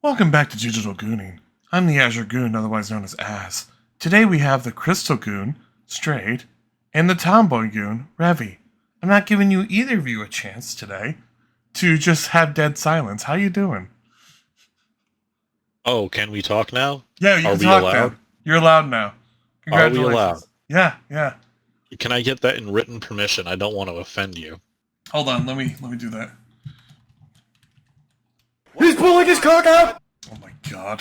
Welcome back to Digital Gooning. I'm the Azure Goon, otherwise known as Az. Today we have the Crystal Goon, Strayed, and the Tomboy Goon, Revy. I'm not giving you either of you a chance today to just have dead silence. How you doing? Oh, can we talk now? Yeah, you Are can we talk allowed? now. You're allowed now. Are we Congratulations. allowed? Yeah. Can I get that in written permission? I don't want to offend you. Hold on, let me do that. He's pulling his cock out! Oh my god.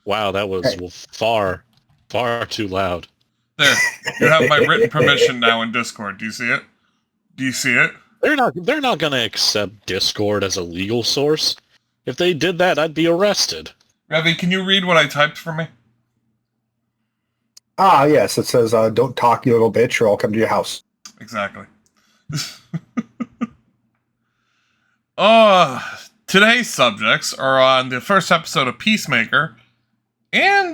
Wow, that was far too loud. There. You have my written permission now in Discord. Do you see it? They're not gonna accept Discord as a legal source. If they did that, I'd be arrested. Revy, can you read what I typed for me? Yes, it says, don't talk, you little bitch, or I'll come to your house. Exactly. Today's subjects are on the first episode of Peacemaker and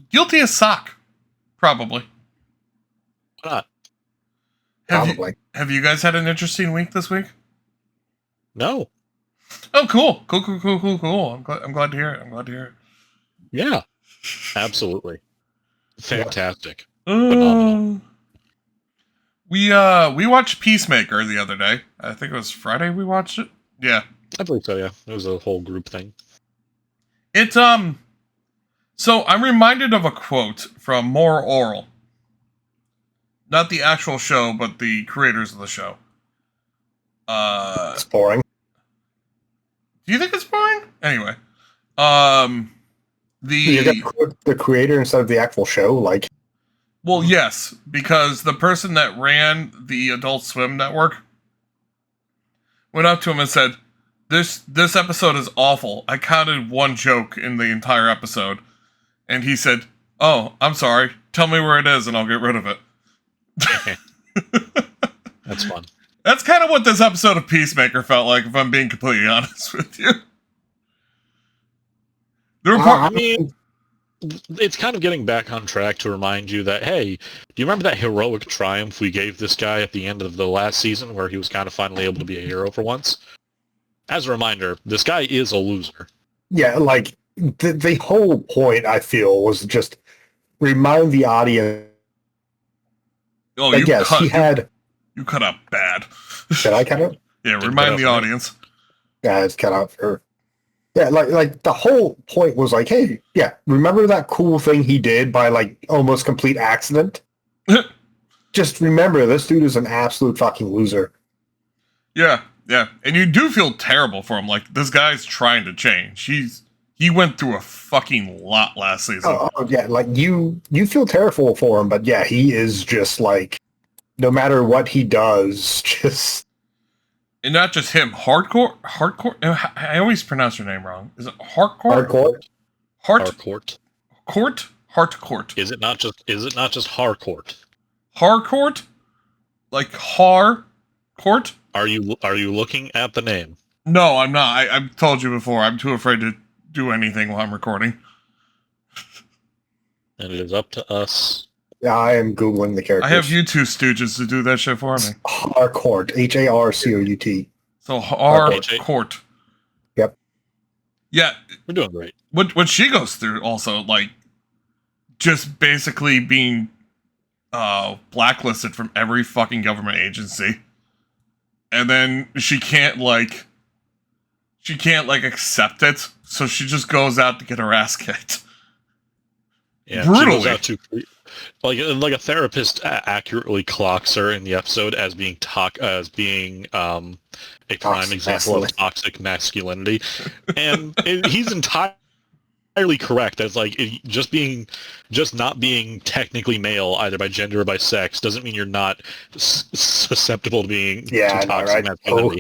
Guilty as Sock, probably. Why not? Probably. Have you guys had an interesting week this week? No. Oh, cool. I'm glad to hear it. Yeah. Absolutely. Fantastic. Phenomenal. We watched Peacemaker the other day. I think it was Friday we watched it. Yeah. I believe so, yeah. It was a whole group thing. So I'm reminded of a quote from More Oral. Not the actual show, but the creators of the show. It's boring. Do you think it's boring? Anyway. You got the creator instead of the actual show, like... Well, yes, because the person that ran the Adult Swim network went up to him and said, This episode is awful. I counted one joke in the entire episode. And he said, oh, I'm sorry. Tell me where it is and I'll get rid of it. That's fun. That's kind of what this episode of Peacemaker felt like, if I'm being completely honest with you. I mean, it's kind of getting back on track to remind you that, hey, do you remember that heroic triumph we gave this guy at the end of the last season where he was kind of finally able to be a hero for once? As a reminder, this guy is a loser. Yeah, like, the whole point, I feel, was just remind the audience. Oh, you cut out bad. Did I cut out? Yeah, remind the audience. Yeah, it's cut out for... Yeah, like the whole point was like, hey, yeah, remember that cool thing he did by, like, almost complete accident? Just remember, this dude is an absolute fucking loser. Yeah. And you do feel terrible for him. Like, this guy's trying to change. He went through a fucking lot last season. Oh yeah, like, you feel terrible for him, but yeah, he is just, like, no matter what he does, just... And not just him, hardcore. I always pronounce your name wrong. Is it hardcore? Harcourt. Harcourt. Is it not just Harcourt? Harcourt? Like Harcourt? Are you looking at the name? No, I'm not. I've told you before. I'm too afraid to do anything while I'm recording. And it is up to us. Yeah, I am Googling the characters. I have you two stooges to do that shit for me. Harcourt. Harcourt. So Harcourt. Yep. Yeah. We're doing great. What she goes through also, like, just basically being blacklisted from every fucking government agency. And then she can't accept it, so she just goes out to get her ass kicked. Yeah, brutally. She goes out to, like a therapist accurately clocks her in the episode as being a prime example of toxic masculinity, and he's entirely correct. As like just not being technically male either by gender or by sex doesn't mean you're not susceptible to being to toxic masculinity.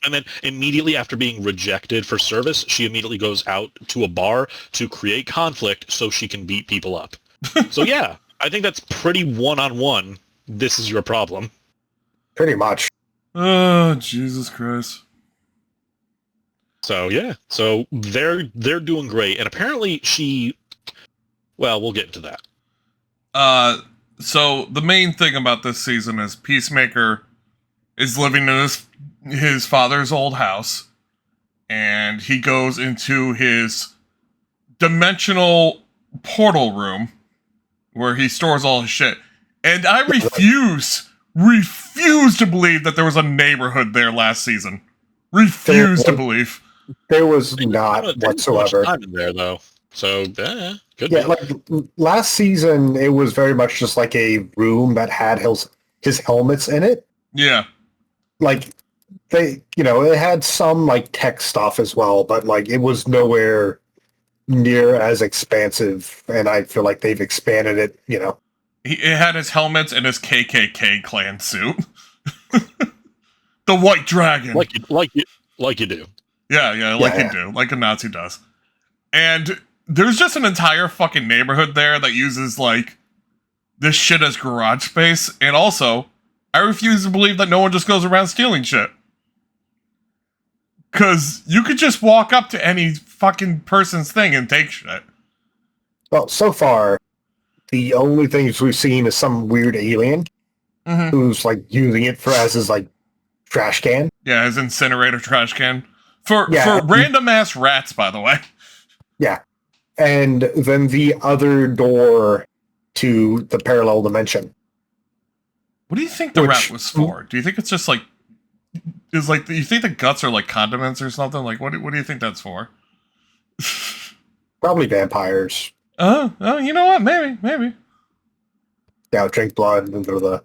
And then immediately after being rejected for service, she immediately goes out to a bar to create conflict so she can beat people up. So yeah, I think that's pretty one-on-one. This is your problem. Pretty much. Oh, Jesus Christ. So yeah, so they're doing great, and apparently we'll get into that. So the main thing about this season is Peacemaker is living in his father's old house, and he goes into his dimensional portal room where he stores all his shit. And I refuse to believe that there was a neighborhood there last season. Refuse to believe. There was not whatsoever. Time in there though, so could Yeah, be. like last season, it was very much just like a room that had his helmets in it. Yeah, like they, it had some like tech stuff as well, but like it was nowhere near as expansive. And I feel like they've expanded it. it had his helmets and his KKK clan suit, the White Dragon, like you do. Yeah, you do, like a Nazi does. And there's just an entire fucking neighborhood there that uses, like, this shit as garage space. And also, I refuse to believe that no one just goes around stealing shit. Because you could just walk up to any fucking person's thing and take shit. Well, so far, the only things we've seen is some weird alien who's, like, using it as his, like, trash can. Yeah, his incinerator trash can. For random-ass rats, by the way. Yeah. And then the other door to the parallel dimension. What do you think the rat was for? Do you think it's just like... do you think the guts are like condiments or something? Like, what do you think that's for? Probably vampires. Oh, you know what? Maybe. Yeah, drink blood and through the...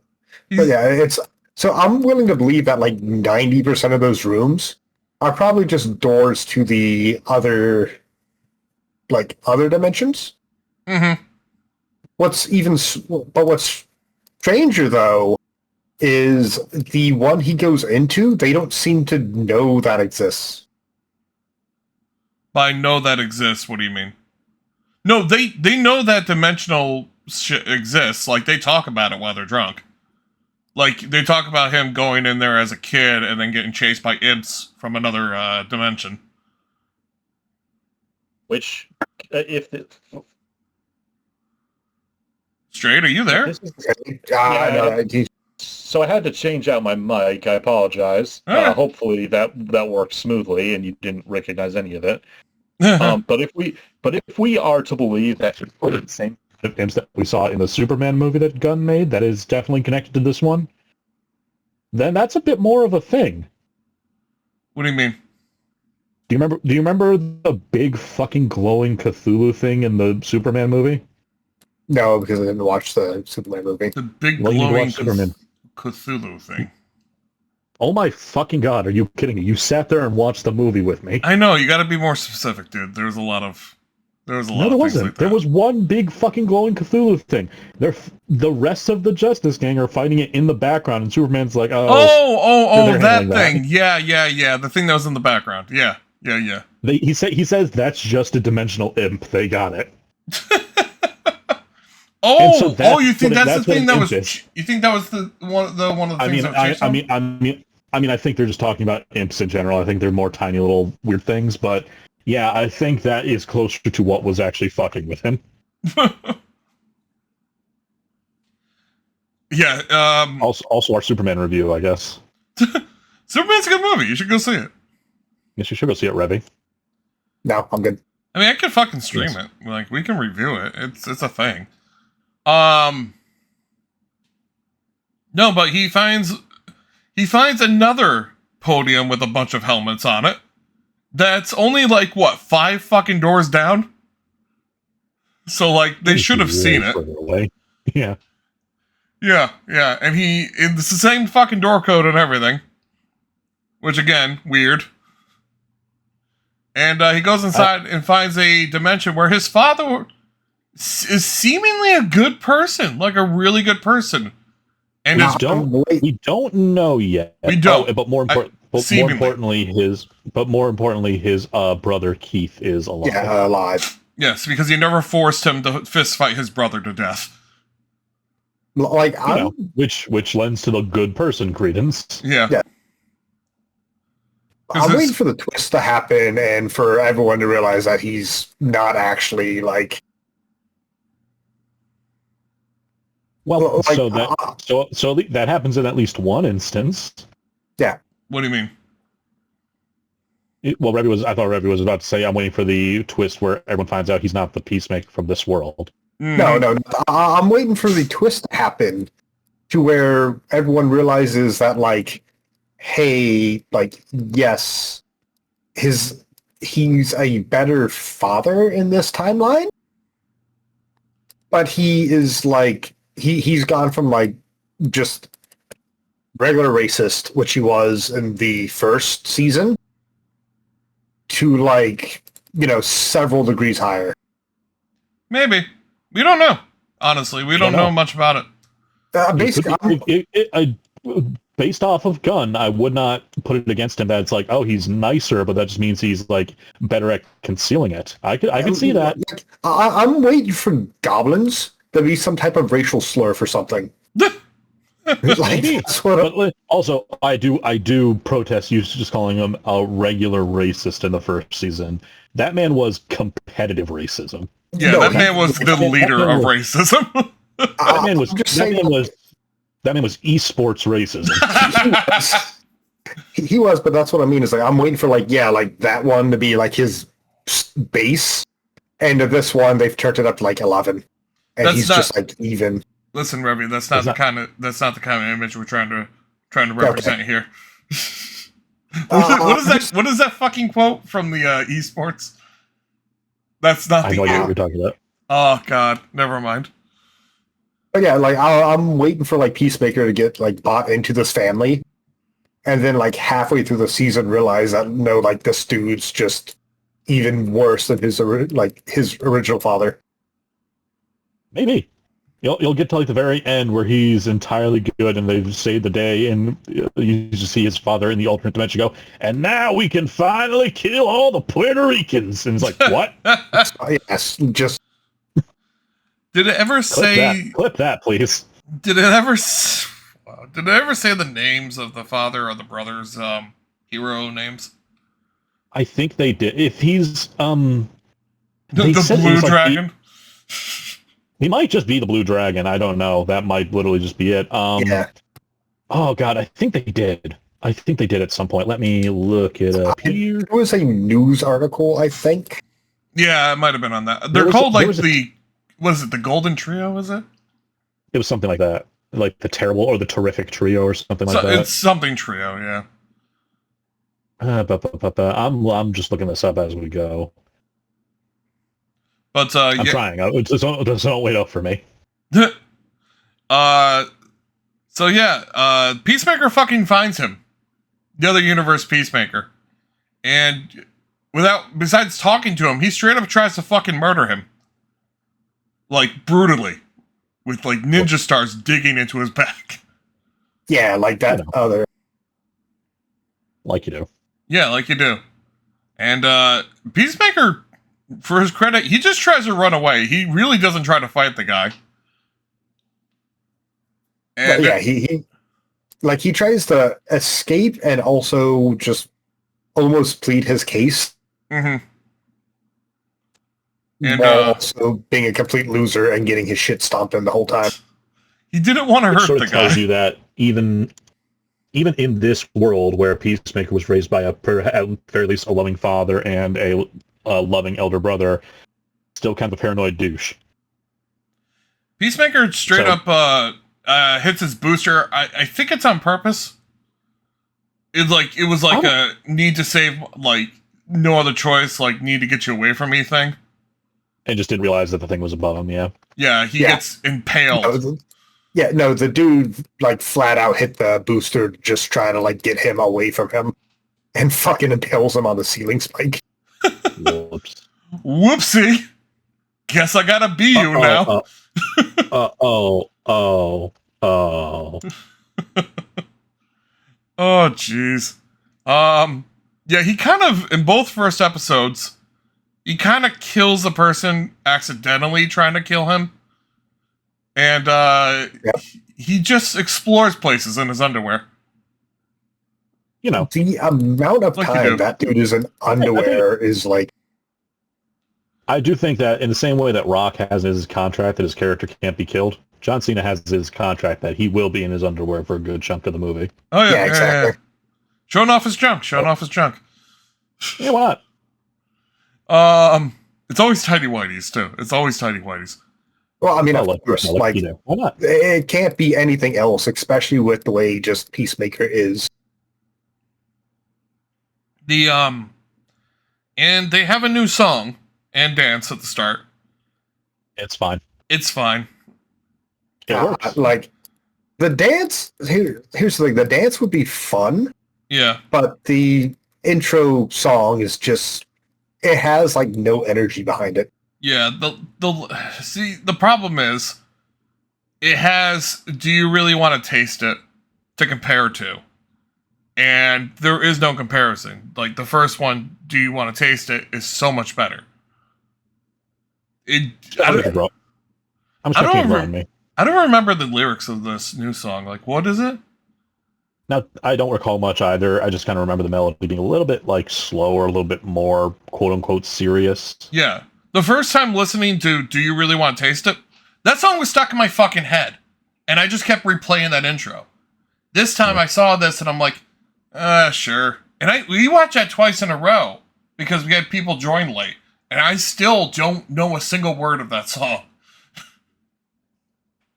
But yeah, it's... So I'm willing to believe that like 90% of those rooms are probably just doors to the other dimensions. Mm-hmm. What's stranger though is the one he goes into, they don't seem to know that exists. By know that exists, what do you mean? No, they know that dimensional shit exists. Like, they talk about it while they're drunk. Like, they talk about him going in there as a kid and then getting chased by imps from another dimension. Which, Straight, are you there? So I had to change out my mic. I apologize. Right. Hopefully that worked smoothly and you didn't recognize any of it. But if we are to believe that the same imps that we saw in the Superman movie that Gunn made, that is definitely connected to this one, then that's a bit more of a thing. What do you mean? Do you remember the big fucking glowing Cthulhu thing in the Superman movie? No, because I didn't watch the Superman movie. The big Well, you need to glowing watch Superman. Cthulhu thing. Oh my fucking god, are you kidding me? You sat there and watched the movie with me. I know, you gotta be more specific, dude. There was a lot of No, there things wasn't. like that. There was one big fucking glowing Cthulhu thing. The rest of the Justice Gang are fighting it in the background, and Superman's like, oh, that handling thing. Yeah. The thing that was in the background. Yeah. He says that's just a dimensional imp. They got it. You think that's the thing that was? You think that was one of the things that was chased? I mean, I think they're just talking about imps in general. I think they're more tiny little weird things, but yeah, I think that is closer to what was actually fucking with him. Yeah. Also, our Superman review, I guess. Superman's a good movie. You should go see it. Yes, you should go see it, Revy. No, I'm good. I mean, I could fucking stream it. Like, we can review it. It's a thing. No, but he finds another podium with a bunch of helmets on it. That's only like what, 5 fucking doors down? So like they should have seen it. Away. Yeah. Yeah. And it's the same fucking door code and everything. Which again, weird. And he goes inside and finds a dimension where his father is seemingly a good person, like a really good person. And we don't know yet. We don't. But more importantly, his brother Keith is alive. Yeah, alive. Yes, because he never forced him to fist fight his brother to death. Like, which lends to the good person credence. Yeah. I'm waiting for the twist to happen and for everyone to realize that he's not actually like. Well, so that happens in at least one instance. Yeah. What do you mean? I thought Revy was about to say, I'm waiting for the twist where everyone finds out he's not the Peacemaker from this world. No. I'm waiting for the twist to happen to where everyone realizes that, like, hey, like, yes, he's a better father in this timeline, but he is, like, he's gone from, like, just regular racist, which he was in the first season, to, like, several degrees higher. Maybe. We don't know. Honestly, we don't know much about it. Basically, based off of Gunn, I would not put it against him that it's like, oh, he's nicer, but that just means he's, like, better at concealing it. I can see that. Like, I'm waiting for goblins to be some type of racial slur for something. Like, that's what but also, I do protest you just calling him a regular racist in the first season. That man was competitive racism. Yeah, that man was the leader of racism. That man was esports racism. He was, but that's what I mean. Is like I'm waiting for like that one to be like his base, and of this one they've turned it up to like 11, and he's just like even. Listen, Revy, that's not the kind of image we're trying to represent here. What is that fucking quote from the esports? That's not I know what you're talking about. Oh God, never mind. But yeah, like I'm waiting for like Peacemaker to get like bought into this family, and then like halfway through the season realize that no, like this dude's just even worse than his original father. Maybe. You'll get to like the very end where he's entirely good and they've saved the day, and you just see his father in the alternate dimension go, and now we can finally kill all the Puerto Ricans. And it's like, what? Yes, just. Did it ever say? Clip that, please. Did it ever say the names of the father or the brothers' hero names? I think they did. If he's the blue dragon. Like, he might just be the Blue Dragon. I don't know. That might literally just be it. Yeah. Oh, God. I think they did. At some point. Let me look it up here. There was a news article, I think. Yeah, it might have been on that. They're called the Golden Trio, is it? It was something like that. Like the Terrible or the Terrific Trio or something like that. It's something trio, yeah. I'm just looking this up as we go. But I'm trying. Don't wait up for me. Peacemaker fucking finds him, the other universe Peacemaker, and besides talking to him, he straight up tries to fucking murder him, like brutally, with like ninja stars digging into his back. Yeah, like that other. Like you do. Yeah, like you do. And Peacemaker, for his credit, he just tries to run away. He really doesn't try to fight the guy. And yeah, he tries to escape and also just almost plead his case. Mm-hmm. And while also being a complete loser and getting his shit stomped in the whole time. He didn't want to hurt the guy. Tells you that even in this world where Peacemaker was raised by at very least a loving father and a loving elder brother, still kind of a paranoid douche. Peacemaker straight up hits his booster. I think it's on purpose. It was like a need to save, like no other choice, like need to get you away from me thing. And just didn't realize that the thing was above him. Yeah, he gets impaled. The dude like flat out hit the booster just trying to like get him away from him, and fucking impales him on the ceiling spike. Whoops. Whoopsie. Guess I gotta be you now. Oh, jeez. Yeah, he kind of, in both first episodes, he kind of kills the person accidentally trying to kill him. And he just explores places in his underwear. You know, the amount of time that dude is in underwear is like... I do think that in the same way that Rock has his contract that his character can't be killed, John Cena has his contract that he will be in his underwear for a good chunk of the movie. Oh, yeah, exactly. Showing off his junk. Yeah, why not? It's always Tidy Whities too. It's always Tidy Whities. Well, I mean, not? of course, Like, you know, why not? it can't be anything else, especially with the way just Peacemaker is. And they have a new song and dance at the start. It's fine. It's fine. It works. Like the dance. Here's the thing: the dance would be fun, Yeah. but the intro song is just. It has like no energy behind it. Yeah, the problem is it has do you really want to taste it to compare to? And there is no comparison. Like the first one, do you want to taste it, is so much better. I don't remember the lyrics of this new song. Like, what is it? Now, I don't recall much either. I just kind of remember the melody being a little bit like slower, a little bit more quote-unquote serious. Yeah. The first time listening to Do You Really Want to Taste It? That song was stuck in my fucking head. And I just kept replaying that intro. This time I saw this and I'm like, sure. And we watched that twice in a row because we had people join late. And I still don't know a single word of that song.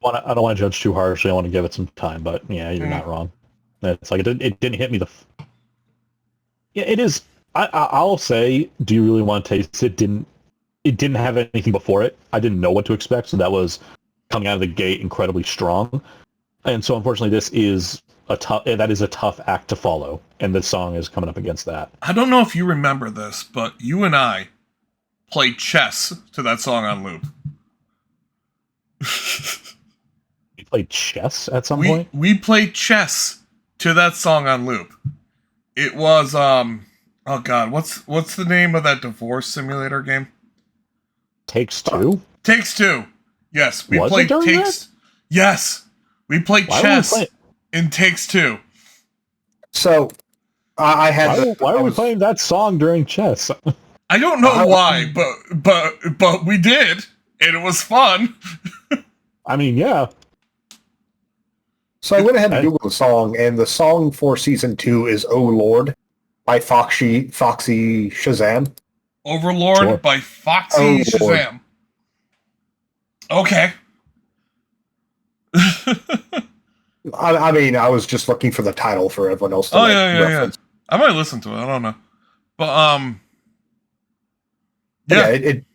I don't want to judge too harshly. I want to give it some time, but yeah, you're not wrong. It's like it didn't hit me yeah, it is. I'll say, do you really want to taste it? It didn't have anything before it. I didn't know what to expect, so that was coming out of the gate incredibly strong. And so, unfortunately, this is a tough act to follow, and this song is coming up against that. I don't know if you remember this, but you and I played chess to that song on loop. We played chess at some point? We played chess to that song on loop. It was oh god, what's the name of that divorce simulator game? Takes Two? Takes Two. Yes, we Was played it during Takes. that? Yes, we played chess in Takes Two. So I had. Why are we playing that song during chess? I don't know why, but we did, and it was fun. I mean, yeah. So I went ahead and Googled the song, and the song for season 2 is "Oh Lord" by Foxy Shazam. Overlord by Foxy Shazam. Okay. I mean, I was just looking for the title for everyone else to reference. I might listen to it. I don't know. But, yeah, it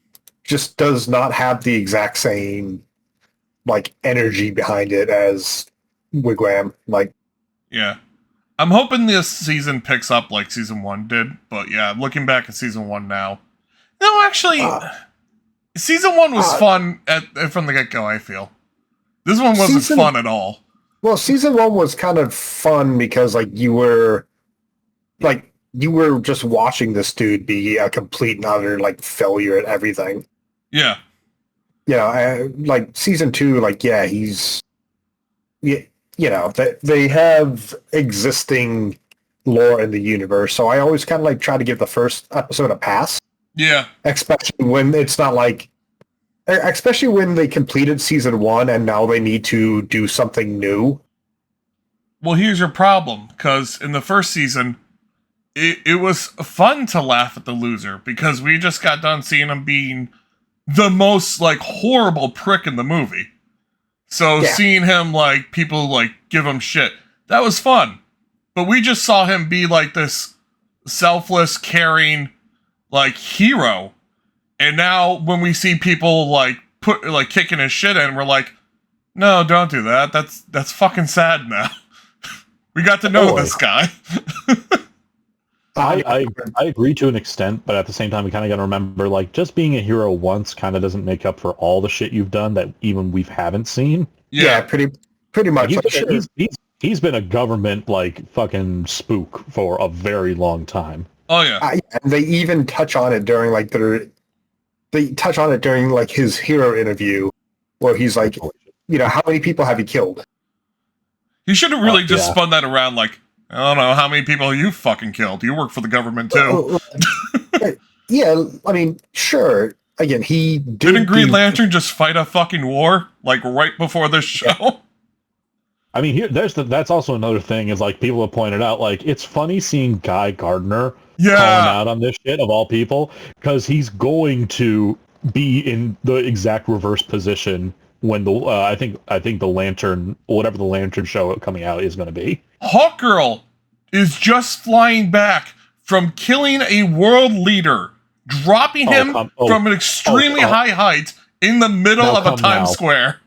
just does not have the exact same, like, energy behind it as Wigwam. Like, yeah. I'm hoping this season picks up like season 1 did. But, yeah, looking back at season 1 now. No, actually, season 1 was fun from the get-go, I feel. This one wasn't fun at all. Well, season 1 was kind of fun because, like, you were just watching this dude be a complete and utter, like, failure at everything. Yeah. Yeah, like, season 2, like, yeah, he's... You know, they have existing lore in the universe, so I always kind of, like, try to give the first episode a pass. Yeah. Especially when it's not, like... Especially when they completed season 1 and now they need to do something new. Well, here's your problem, because in the first season... It was fun to laugh at the loser because we just got done seeing him being the most, like, horrible prick in the movie. So seeing him, like, people, like, give him shit, that was fun. But we just saw him be, like, this selfless, caring, like, hero. And now when we see people, like, kicking his shit in, we're like, no, don't do that. That's fucking sad now. We got to know this guy. I agree to an extent, but at the same time, we kind of got to remember, like, just being a hero once kind of doesn't make up for all the shit you've done that even we haven't seen. Yeah, pretty much. He's been a government, like, fucking spook for a very long time. Oh yeah. And they even touch on it during like his hero interview, where he's like, you know, how many people have you killed? He should have really just spun that around, like, I don't know how many people you fucking killed. You work for the government too. Yeah, I mean, sure. Again, he didn't Green Lantern just fight a fucking war like right before this show? Yeah. I mean, that's also another thing is, like, people have pointed out, like, it's funny seeing Guy Gardner Yeah. calling out on this shit of all people, because he's going to be in the exact reverse position when the I think the Lantern, whatever the Lantern show coming out is going to be. Hawkgirl is just flying back from killing a world leader, dropping him from an extremely high height in the middle of a Times Square.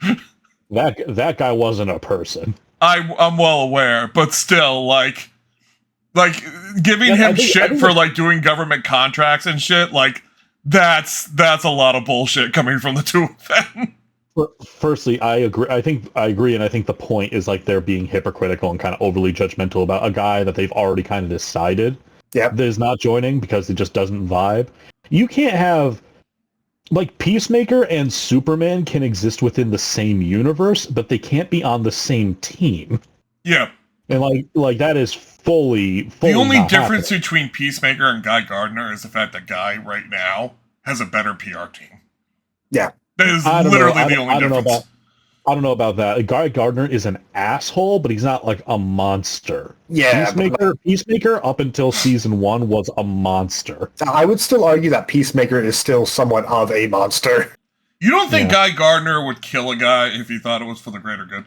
That guy wasn't a person. I'm well aware, but still, like giving him shit for like doing government contracts and shit, like that's a lot of bullshit coming from the two of them. Firstly, I agree, and I think the point is like they're being hypocritical and kind of overly judgmental about a guy that they've already kind of decided that is not joining because it just doesn't vibe. You can't have like Peacemaker and Superman can exist within the same universe, but they can't be on the same team. Yeah, and like that is fully the only difference between Peacemaker and Guy Gardner is the fact that Guy right now has a better PR team. Yeah. That is literally the only difference. I don't know about that. Guy Gardner is an asshole, but he's not like a monster. Yeah. Peacemaker up until season 1 was a monster. I would still argue that Peacemaker is still somewhat of a monster. You don't think Guy Gardner would kill a guy if he thought it was for the greater good?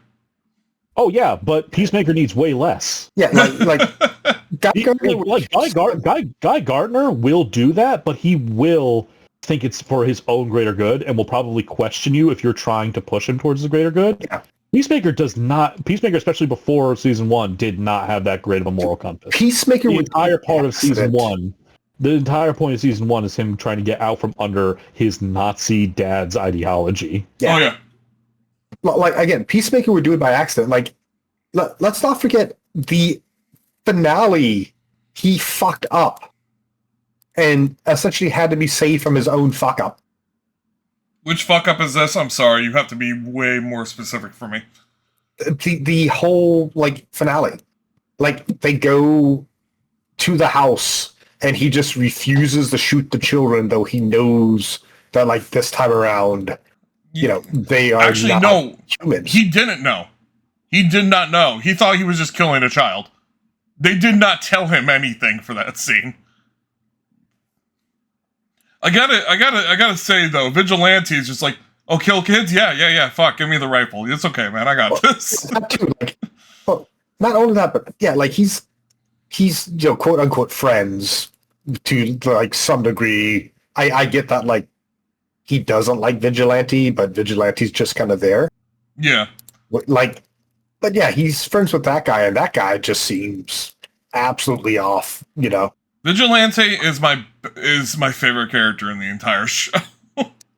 Oh yeah, but Peacemaker needs way less. Yeah, Guy Gardner will do that, but he will think it's for his own greater good and will probably question you if you're trying to push him towards the greater good. Yeah. Peacemaker does not. Peacemaker, especially before season 1, did not have that great of a moral compass. Peacemaker the entire part of season 1. The entire point of season 1 is him trying to get out from under his Nazi dad's ideology. Yeah. Oh yeah. Like again, Peacemaker would do it by accident. Like, let's not forget the finale. He fucked up and essentially had to be saved from his own fuck up. Which fuck up is this? I'm sorry, you have to be way more specific for me. The whole like finale, like they go to the house and he just refuses to shoot the children, though he knows that like this time around, you know, they are actually no humans. He didn't know. He did not know. He thought he was just killing a child. They did not tell him anything for that scene. I gotta say though, Vigilante is just like, oh, kill kids? Yeah, fuck, give me the rifle. It's okay, man, I got this. Not only that, but yeah, like he's you know, quote unquote friends to like some degree. I get that like he doesn't like Vigilante, but Vigilante's just kind of there. Yeah. Like, but yeah, he's friends with that guy, and that guy just seems absolutely off, you know. Vigilante is my favorite character in the entire show.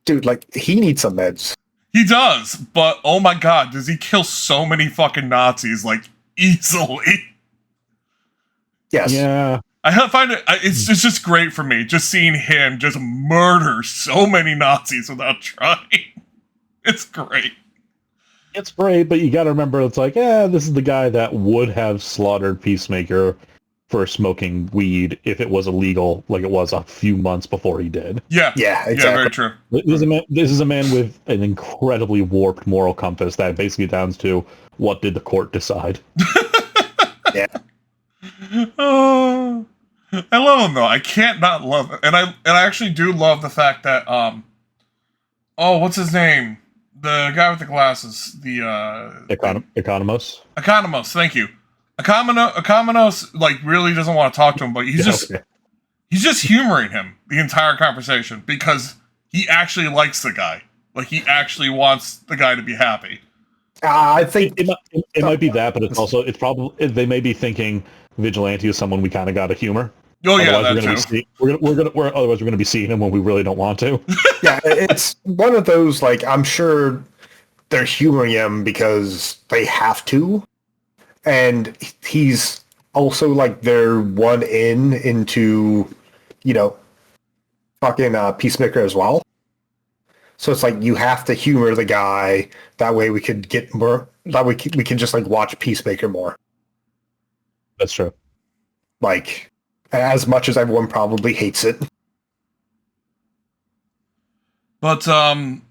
Dude, like, he needs some meds. He does, but oh my god, does he kill so many fucking Nazis, like, easily? Yes. Yeah. I find it's just great for me, just seeing him just murder so many Nazis without trying. It's great. It's great, but you gotta remember, it's like, this is the guy that would have slaughtered Peacemaker for smoking weed if it was illegal, like it was a few months before he did. Yeah, exactly. Yeah, very true. This is a man with an incredibly warped moral compass that basically downs to what did the court decide. Yeah. Oh, I love him though. I can't not love it, and I actually do love the fact that what's his name? The guy with the glasses, the Economos. Economos, thank you. Economos like really doesn't want to talk to him, but he's just humoring him the entire conversation because he actually likes the guy. Like he actually wants the guy to be happy. I think it might be that, but it's probably they may be thinking Vigilante is someone we kind of got to humor. Oh yeah, otherwise we're gonna be seeing him when we really don't want to. Yeah, it's one of those like I'm sure they're humoring him because they have to, and he's also like their one into, you know, fucking Peacemaker as well. So it's like you have to humor the guy. That way we could get more. That way we can just like watch Peacemaker more. That's true. Like, as much as everyone probably hates it. But, I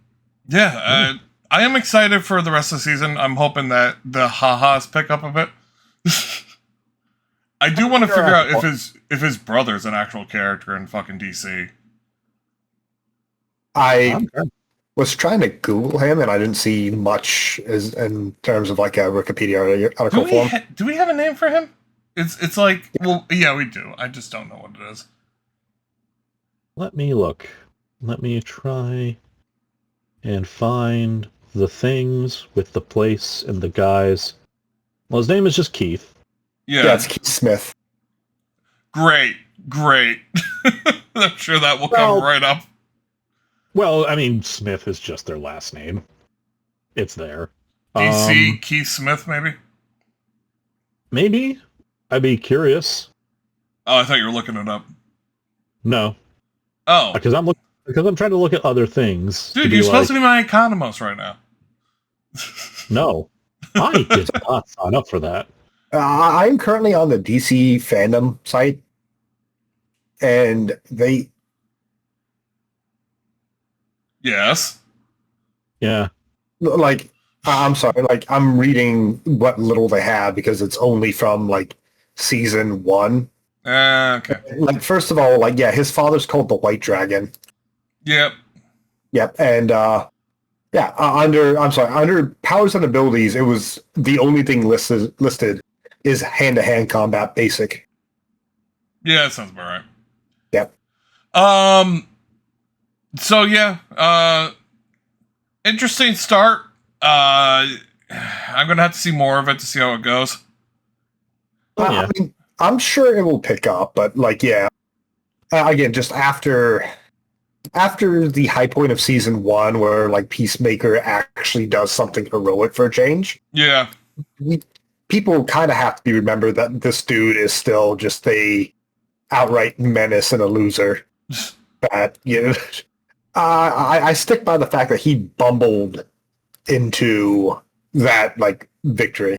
am excited for the rest of the season. I'm hoping that the ha-has pick up a bit. I do want to figure out if his brother's an actual character in fucking DC. I was trying to Google him, and I didn't see much in terms of like a Wikipedia article for him. Do we have a name for him? It's like, well, yeah, we do. I just don't know what it is. Let me look. Let me try and find the things with the place and the guys. Well, his name is just Keith. Yeah, it's Keith Smith. Great. I'm sure that will come right up. Well, I mean, Smith is just their last name. It's there. DC Keith Smith, maybe? Maybe. I'd be curious. Oh, I thought you were looking it up. No. Oh. Because I'm trying to look at other things. Dude, you're supposed to be my economist right now. No. I did not sign up for that. I'm currently on the DC fandom site, and they... Yes. Yeah. Like, I'm sorry, like, I'm reading what little they have because it's only from, like, season 1. Okay. Like, first of all, like, yeah, his father's called the White Dragon. Yep. And, under powers and abilities, it was the only thing listed is hand-to-hand combat basic. Yeah, that sounds about right. Yep. So yeah, interesting start. I'm gonna have to see more of it to see how it goes. I mean, I'm sure it will pick up, but like, yeah. Again, just after the high point of season 1, where like Peacemaker actually does something heroic for a change. Yeah. People kind of have to be remembered that this dude is still just a outright menace and a loser. That, you know, I stick by the fact that he bumbled into that like victory.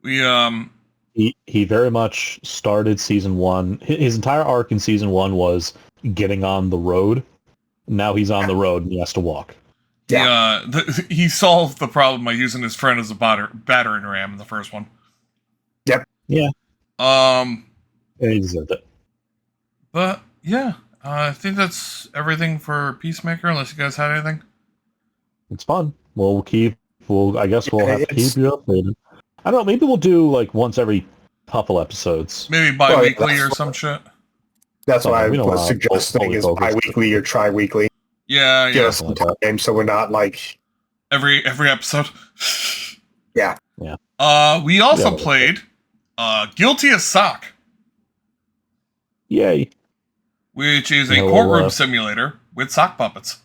He very much started season 1. His entire arc in season 1 was getting on the road. Now he's on the road and he has to walk. Yeah. He solved the problem by using his friend as a battering ram in the first one. Yep. Yeah. He deserved it. But yeah, I think that's everything for Peacemaker. Unless you guys had anything. It's fun. I guess we'll have to keep you updated. I don't know. Maybe we'll do like once every couple episodes. Maybe bi-weekly or some shit. That's what I was suggesting is bi-weekly or tri-weekly. Yeah. Give us some time so we're not like every episode. Yeah. We also played Guilty as Sock. Yay. Which is a courtroom simulator with sock puppets.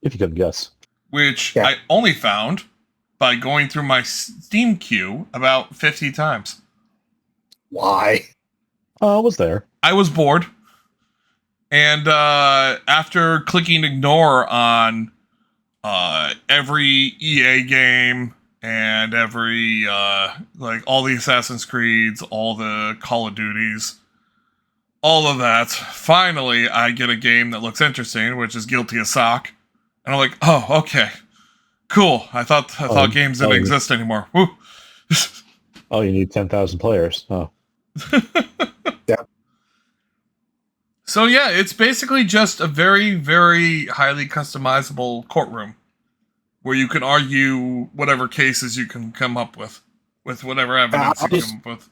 If you couldn't guess. Which I only found by going through my Steam queue about 50 times. Why? I was there. I was bored. And after clicking ignore on every EA game and every, like, all the Assassin's Creeds, all the Call of Duties, all of that, finally I get a game that looks interesting, which is Guilty as Sock. And I'm like, oh, okay. Cool. I thought games didn't exist anymore. Woo. Oh, you need 10,000 players. Oh. Yeah. So yeah, it's basically just a very, very highly customizable courtroom where you can argue whatever cases you can come up with whatever evidence you come up with.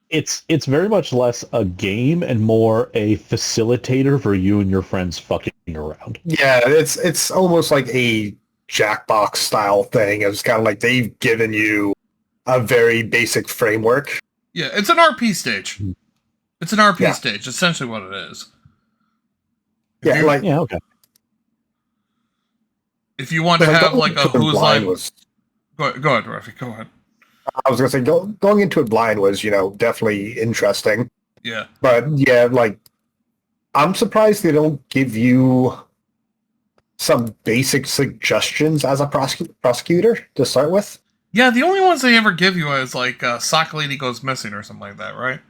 It's very much less a game and more a facilitator for you and your friends fucking around. Yeah, it's almost like a Jackbox style thing. It's kind of like they've given you a very basic framework. Yeah, it's an RP stage. It's an RP stage, essentially what it is. Okay. If you want to have like a who's like... Go ahead, Rafi, go ahead. I was going to say, going into it blind was, definitely interesting. Yeah. But, yeah, like, I'm surprised they don't give you some basic suggestions as a prosecutor to start with. Yeah, the only ones they ever give you is, like, Sock Lady Goes Missing or something like that, right?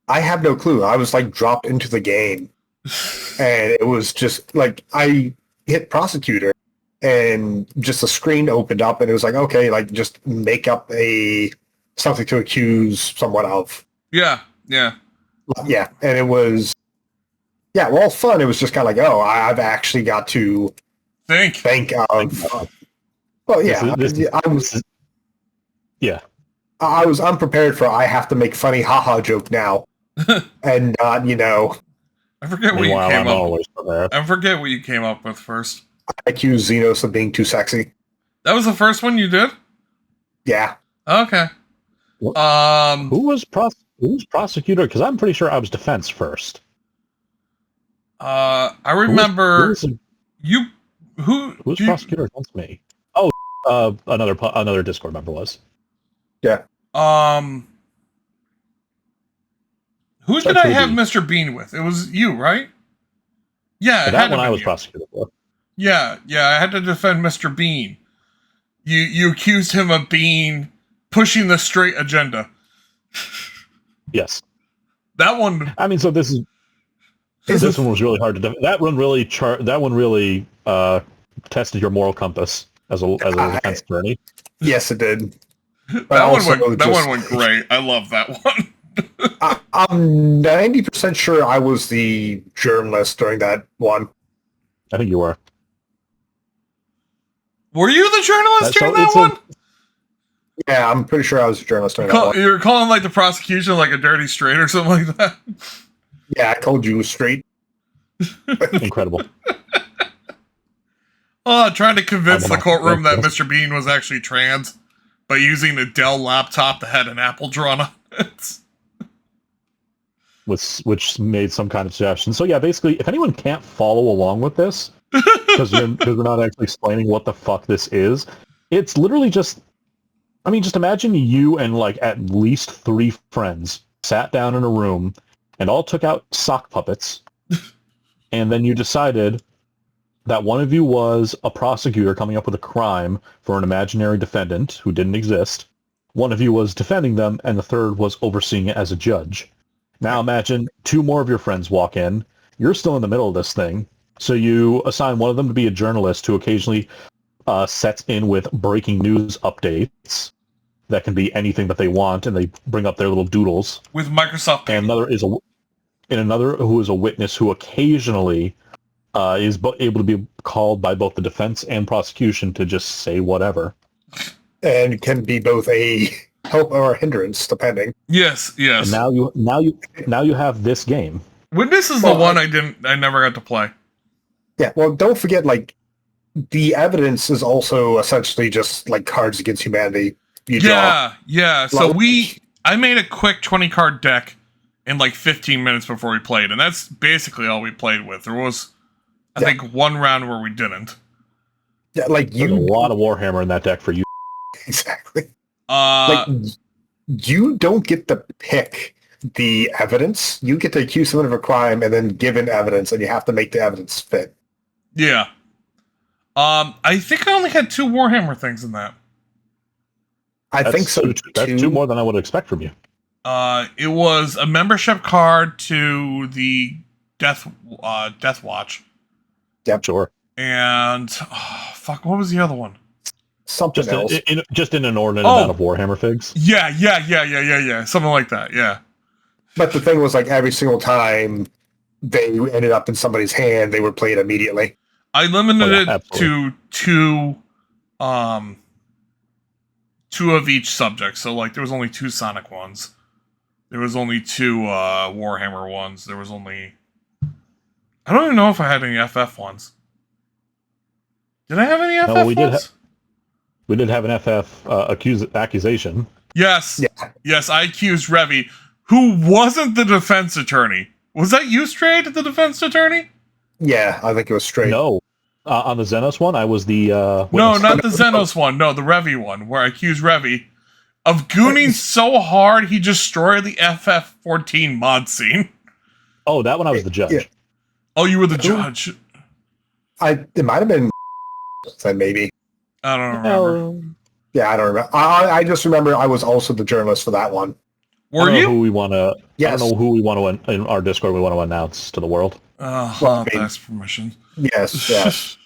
I have no clue. I was, like, dropped into the game. And it was just, like, I hit prosecutor. And just a screen opened up, and it was like, okay, like, just make up a something to accuse someone of. Yeah. Yeah, and it was, well, fun. It was just kind of like, oh, I've actually got to Think of. Well, yeah, I was unprepared for. I have to make funny haha joke now, and not, I forget what you Meanwhile, came I'm up. always prepared. I forget what you came up with first. I accuse Xenos of being too sexy. That was the first one you did? Yeah, Okay. What? Um, Who was prosecutor? Because I'm pretty sure I was defense first. I remember Who was do you- prosecutor against me? Oh, another Discord member was. yeah. Who did I have Mr. Bean with? It was you, right? Yeah, it That had one to I been was you. prosecutor for. Yeah, I had to defend Mr. Bean. You accused him of being pushing the straight agenda. Yes. That one. I mean, so this one was really hard to defend. That one really tested your moral compass as a defense attorney. Yes, it did. That one went great. I love that one. I'm 90% sure I was the journalist during that one. I think you were. Were you the journalist during that one? Yeah, I'm pretty sure I was a journalist during that one. You were calling like the prosecution like a dirty straight or something like that. Yeah, I called you straight. Incredible. Trying to convince the courtroom that Mr. Bean was actually trans by using a Dell laptop that had an apple drawn on it. Which made some kind of suggestion. So yeah, basically, if anyone can't follow along with this, because we're not actually explaining what the fuck this is, it's literally just, I mean, just imagine you and like at least 3 friends sat down in a room and all took out sock puppets, and then you decided that one of you was a prosecutor coming up with a crime for an imaginary defendant who didn't exist, one of you was defending them, and the third was overseeing it as a judge. Now imagine 2 more of your friends walk in. You're still in the middle of this thing. So you assign one of them to be a journalist who occasionally sets in with breaking news updates that can be anything that they want, and they bring up their little doodles. With Microsoft. And another who is a witness who occasionally is able to be called by both the defense and prosecution to just say whatever. And can be both a help or a hindrance, depending. Yes. And now you have this game. Witness is the one I never got to play. Yeah, well, don't forget, like, the evidence is also essentially just like Cards Against Humanity. Yeah. So I made a quick 20 card deck in like 15 minutes before we played, and that's basically all we played with. There was, I think, one round where we didn't. Yeah, like There's a lot of Warhammer in that deck for you. Exactly. Like, you don't get to pick the evidence. You get to accuse someone of a crime and then give in evidence, and you have to make the evidence fit. Yeah. I think I only had 2 Warhammer things in that. I think so. That's 2 more than I would expect from you. It was a membership card to the Death Watch. Yep. Sure. And what was the other one? Something else. Just an inordinate amount of Warhammer figs. Yeah. Something like that. Yeah. But the thing was, like, every single time they ended up in somebody's hand, they were played immediately. I limited it absolutely. to 2 of each subject. So, like, there was only 2 Sonic ones. There was only 2 Warhammer ones. There was only... I don't even know if I had any FF ones. Did I have any FF ones? We did have an FF accusation. Yes. Yeah. Yes, I accused Revy, who wasn't the defense attorney. Was that you, Strayed, the defense attorney? Yeah, I think it was straight. No. On the Xenos one, I was the... No, not the Xenos one. No, the Revy one, where I accused Revy of gooning so hard he destroyed the FF14 mod scene. Oh, that one I was the judge. Yeah. Oh, you were the judge. It might have been then maybe. I don't remember. Yeah, I don't remember. I just remember I was also the journalist for that one. Were you? Who we want to? Yes. I don't know who we want to in our Discord. We want to announce to the world. Thanks permission. Yes.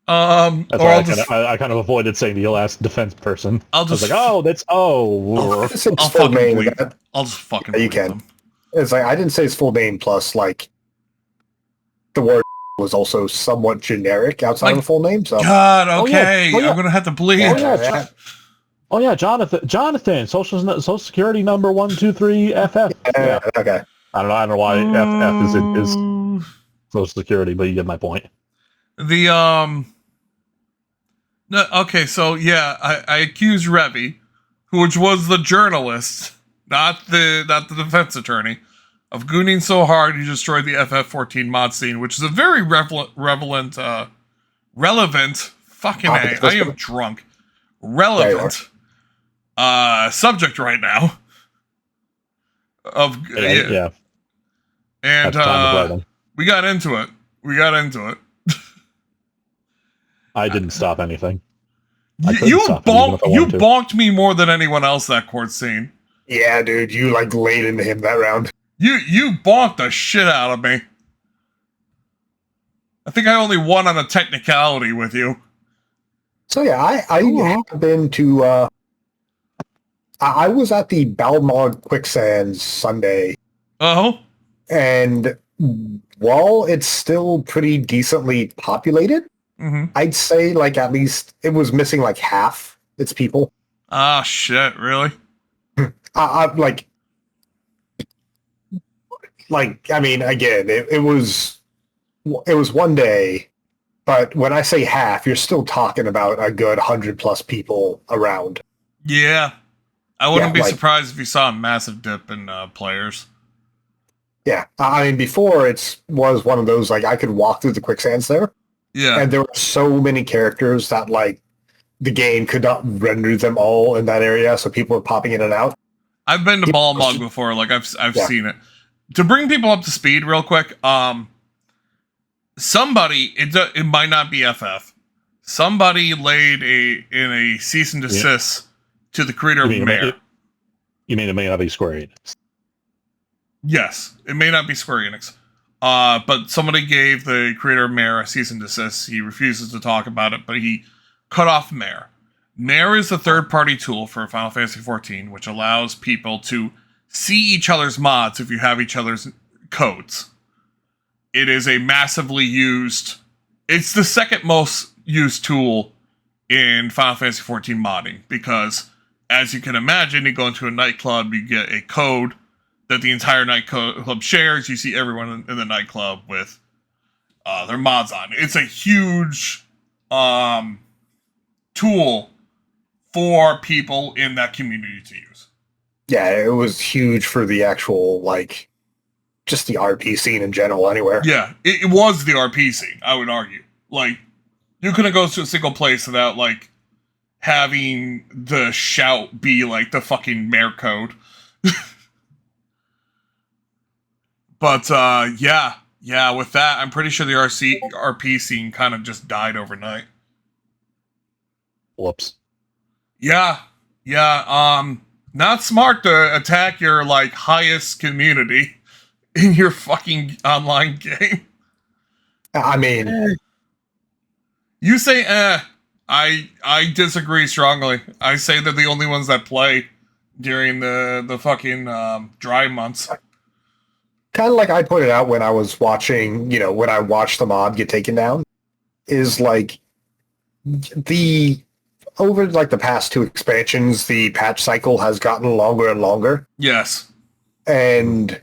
That's or why I'll I kind of avoided saying the last defense person. I'll I was just like, oh, that's I'll Say his full fucking name. bleep. I'll just fucking Yeah, you bleep can. them. It's like I didn't say his full name. Plus, like the word was also somewhat generic outside of Like, a full name. So God, Oh, yeah. okay, Oh, yeah. I'm gonna have to bleep. yeah, Oh yeah, Jonathan, Social Security number 123FF. Yeah, okay. I don't know why FF is in his Social Security, but you get my point. The no, okay, so yeah, I accused Revy, which was the journalist, not the defense attorney, of gooning so hard he destroyed the FF14 mod scene, which is a very relevant fucking A. I am drunk. Relevant subject right now. Of Yeah. And That's time of writing. we got into it. I didn't stop anything. You wanted to. bonked me more than anyone else that court scene. Yeah, dude, you like laid into him that round. You bonked the shit out of me. I think I only won on a technicality with you. So yeah, I have been to. I was at the Balmog Quicksands Sunday, Oh, and while it's still pretty decently populated, mm-hmm. I'd say like at least it was missing like half its people. Ah, shit, really? I I mean, again, it was one day, but when I say half, you're still talking about a good 100+ people around. Yeah. I wouldn't be like, surprised if you saw a massive dip in players. Yeah, I mean, before it was one of those, like, I could walk through the quicksands there, Yeah. and there were so many characters that, like, the game could not render them all in that area, so people were popping in and out. I've been to Balmog before, like, I've seen it. To bring people up to speed real quick, somebody, it might not be FF, somebody laid in a cease and desist to the creator of Mare. You mean it may not be Square Enix? Yes, it may not be Square Enix. But somebody gave the creator of Mare a cease and desist. He refuses to talk about it, but he cut off Mare. Mare is a third-party tool for Final Fantasy XIV, which allows people to see each other's mods if you have each other's codes. It is a massively used... It's the second most used tool in Final Fantasy XIV modding, because, as you can imagine, you go into a nightclub, you get a code that the entire nightclub shares, you see everyone in the nightclub with their mods on. It's a huge tool for people in that community to use. Yeah, it was huge for the actual, like, just the RP scene in general anywhere. Yeah, it was the RP scene, I would argue. Like, you couldn't go to a single place without, like, having the shout be, like, the fucking Mare code. But, yeah, with that, I'm pretty sure the RP scene kind of just died overnight. Whoops. Yeah, not smart to attack your, like, highest community in your fucking online game. I mean... You say, I disagree strongly. I say they're the only ones that play during the fucking dry months. Kind of like I pointed out when I was watching, when I watched the mod get taken down, is like over like the past 2 expansions, the patch cycle has gotten longer and longer. Yes. And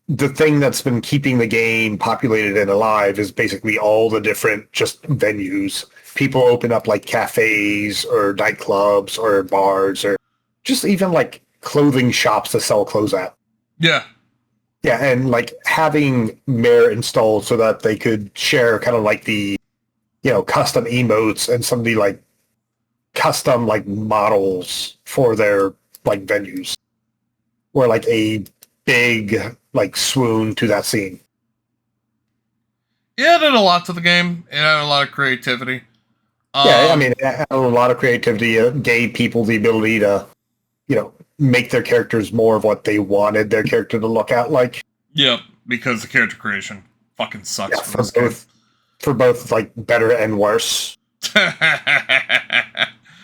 the thing that's been keeping the game populated and alive is basically all the different just venues. People open up like cafes or nightclubs or bars or just even like clothing shops to sell clothes at. Yeah. Yeah, and like having Mare installed so that they could share kind of like the, custom emotes and some of the like custom like models for their like venues were like a big like swoon to that scene. Yeah, it did a lot to the game. It had a lot of creativity. Yeah, I mean, it had a lot of creativity. It gave people the ability to, make their characters more of what they wanted their character to look at like. Yep, because the character creation fucking sucks for both like better and worse.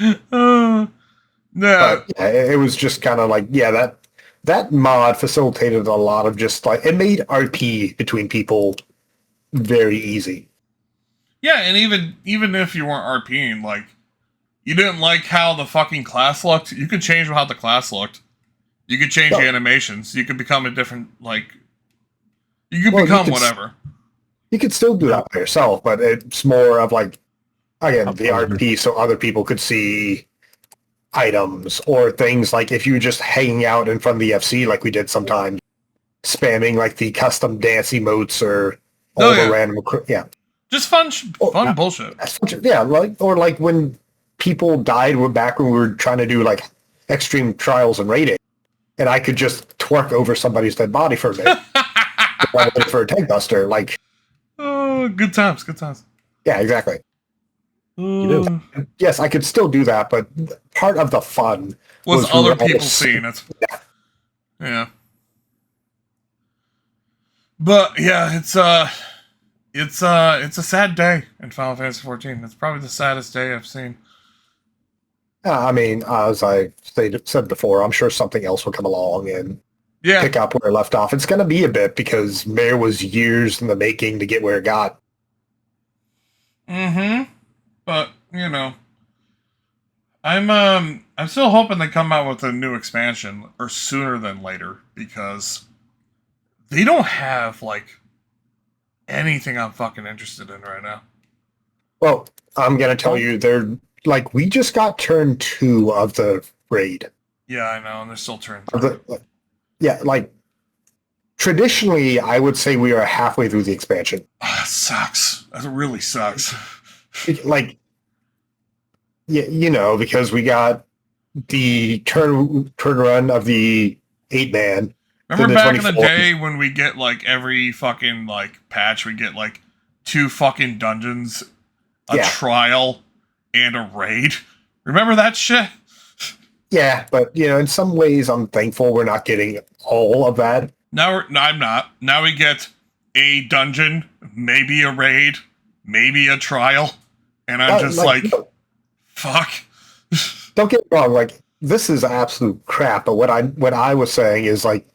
No. But yeah, it was just kind of like, yeah, that mod facilitated a lot of just like, it made RP between people very easy. Yeah, and even if you weren't RPing, like, you didn't like how the fucking class looked, you could change how the class looked. You could change the animations. You could become a different, like, you could become whatever. You could still do that by yourself, but it's more of like, again, the RP so other people could see items or things like if you were just hanging out in front of the FC like we did sometimes, spamming like the custom dance emotes or all the random, just fun bullshit. Yeah, like when people died back when we were trying to do like extreme trials and raiding, and I could just twerk over somebody's dead body for a minute for a tank buster. Like, oh, good times. Yeah, exactly. You do. Yes, I could still do that, but part of the fun was other people seeing it. Yeah. But yeah, it's a sad day in Final Fantasy XIV. It's probably the saddest day I've seen. I mean, as I said before, I'm sure something else will come along and pick up where it left off. It's going to be a bit because Mare was years in the making to get where it got. Mm-hmm. But, you know, I'm still hoping they come out with a new expansion or sooner than later because they don't have like anything I'm fucking interested in right now. Well, I'm gonna tell you, they're like we just got turn 2 of the raid. Yeah, I know, and they're still turn 3. Like traditionally, I would say we are halfway through the expansion. It sucks. That really sucks. Like, yeah, you know, because we got the turn run of the 8-man. Remember back in the day when we get like every fucking like patch, we get like 2 fucking dungeons, a trial, and a raid? Remember that shit? Yeah, but you know, in some ways, I'm thankful we're not getting all of that. No, I'm not. Now we get a dungeon, maybe a raid, maybe a trial, and I'm just like fuck. Don't get me wrong, like this is absolute crap. But what I was saying is like,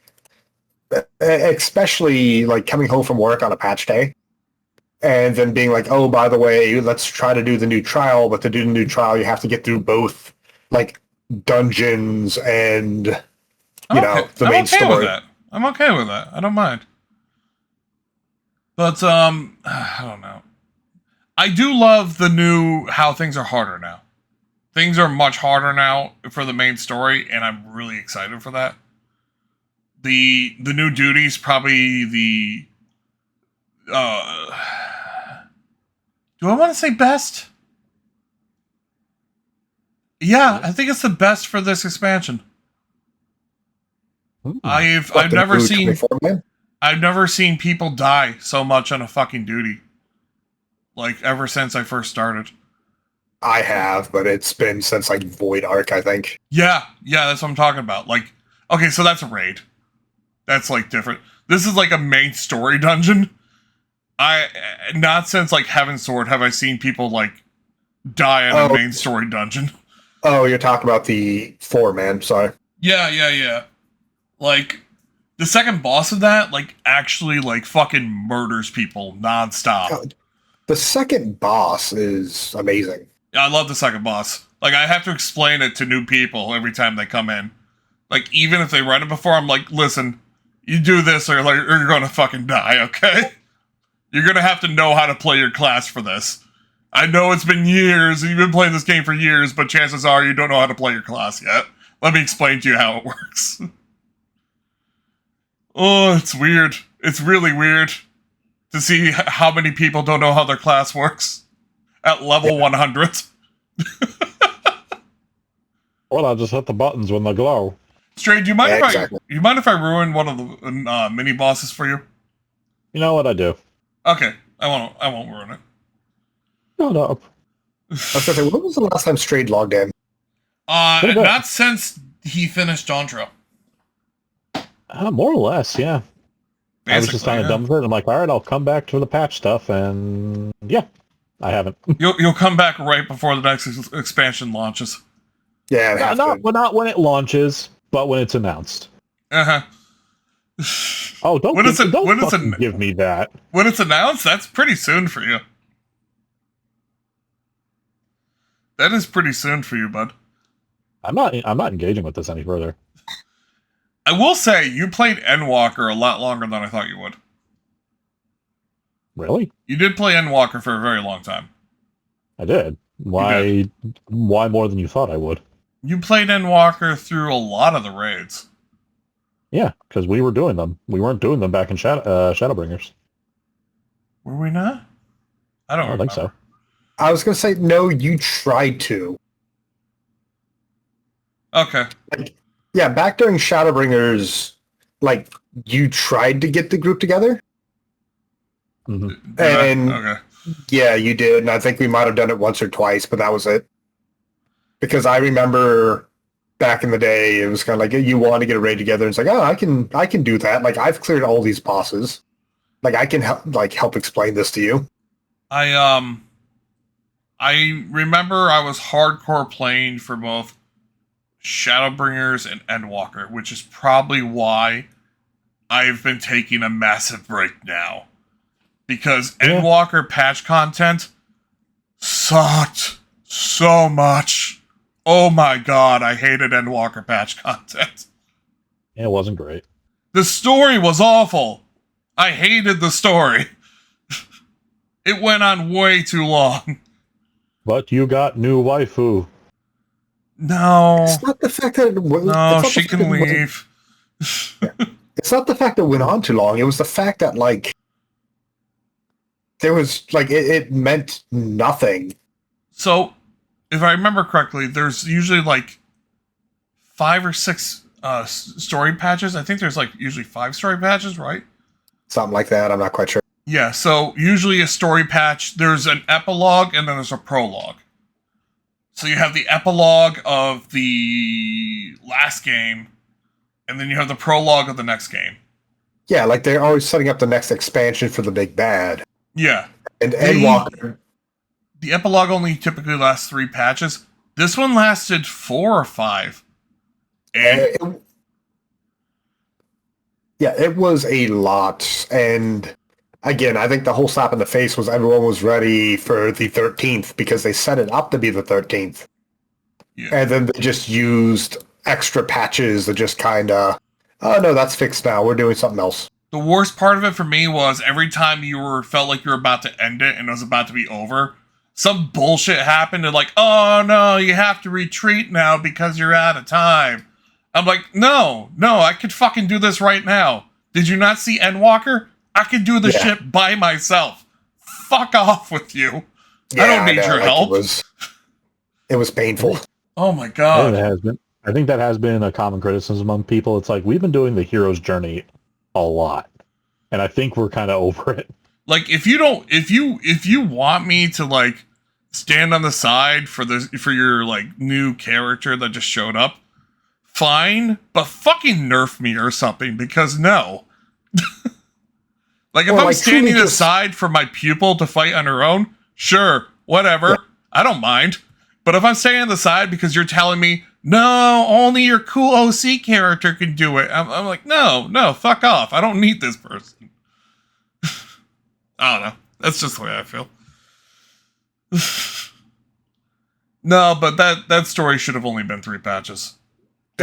especially like coming home from work on a patch day, and then being like, oh, by the way, let's try to do the new trial. But to do the new trial, you have to get through both like dungeons and the main story. With that. I'm okay with that. I don't mind. But I don't know. I do love the new how things are harder now. Things are much harder now for the main story, and I'm really excited for that. The new duties probably the do I want to say best? Yeah, I think it's the best for this expansion. Ooh. I've never seen people die so much on a fucking duty. Like ever since I first started. I have, but it's been since like Void Arc, I think. Yeah, that's what I'm talking about. Like, okay, so that's a raid. That's like different. This is like a main story dungeon. Not since like Heaven's Sword have I seen people like die in a main story dungeon. Oh, you're talking about the 4-man, sorry. Yeah. Like, the second boss of that, like, actually, like, fucking murders people nonstop. God. The second boss is amazing. Yeah, I love the second boss. Like, I have to explain it to new people every time they come in. Like, even if they read it before, I'm like, listen, you do this or you're gonna fucking die, okay? You're gonna have to know how to play your class for this. I know it's been years, and you've been playing this game for years, but chances are you don't know how to play your class yet. Let me explain to you how it works. Oh, it's weird. It's really weird to see how many people don't know how their class works at level 100. Well, I'll just hit the buttons when they glow. Stray, do you mind if I ruin one of the mini bosses for you? You know what I do? Okay, I won't ruin it. Shut up. I was gonna say, when was the last time Strayed logged in? Not since he finished Dawntrail. More or less, yeah. Basically, I was just kind of done with it. I'm like, all right, I'll come back to the patch stuff, and yeah, I haven't. You'll come back right before the next expansion launches. Yeah, not when it launches, but when it's announced. Uh-huh. Oh, don't give me that. When it's announced, that's pretty soon for you. That is pretty soon for you, bud. I'm not engaging with this any further. I will say, you played Endwalker a lot longer than I thought you would. Really? You did play Endwalker for a very long time. I did. Why more than you thought I would? You played Endwalker through a lot of the raids. Yeah, because we were doing them. We weren't doing them back in Shadowbringers. Were we not? I don't think so. I was going to say, no, you tried to. Okay. Yeah, back during Shadowbringers, you tried to get the group together. Mm-hmm. And okay. Yeah, you did, and I think we might have done it once or twice, but that was it. Because I remember back in the day, it was kind of like you want to get a raid together, and it's like, oh, I can do that. Like I've cleared all these bosses. Like I can help explain this to you. I remember I was hardcore playing for both Shadowbringers and Endwalker, which is probably why I've been taking a massive break now. Because Endwalker patch content sucked so much. Oh my god, I hated Endwalker patch content. Yeah, it wasn't great. The story was awful. I hated the story. It went on way too long. But you got new waifu. No. It's not the fact that no, she can leave. It's not the fact that it went on too long. It was the fact that there was it meant nothing. So, if I remember correctly, there's usually 5 or 6 story patches. I think there's usually 5 story patches, right? Something like that. I'm not quite sure. Yeah, so usually a story patch, there's an epilogue and then there's a prologue. So you have the epilogue of the last game, and then you have the prologue of the next game. Yeah, they're always setting up the next expansion for the big bad. Yeah. And Endwalker. The epilogue only typically lasts 3 patches. This one lasted 4 or 5. And it was a lot. And again, I think the whole slap in the face was everyone was ready for the 13th because they set it up to be the 13th. Yeah. And then they just used extra patches that just kind of, oh no, that's fixed now. We're doing something else. The worst part of it for me was every time you felt like you were about to end it and it was about to be over, some bullshit happened and oh no, you have to retreat now because you're out of time. I'm like, no, I could fucking do this right now. Did you not see Endwalker? I could do this shit by myself. Fuck off with you. I don't need your help. It was painful. Oh my god. I think that has been a common criticism among people. It's we've been doing the hero's journey a lot, and I think we're kind of over it. If you want me to stand on the side for your new character that just showed up, fine, but fucking nerf me or something, because no. If I'm standing aside for my pupil to fight on her own, sure, whatever. Yeah. I don't mind. But if I'm standing on the side because you're telling me, no, only your cool OC character can do it, I'm like, no, fuck off. I don't need this person. I don't know. That's just the way I feel. No, but that story should have only been 3 patches.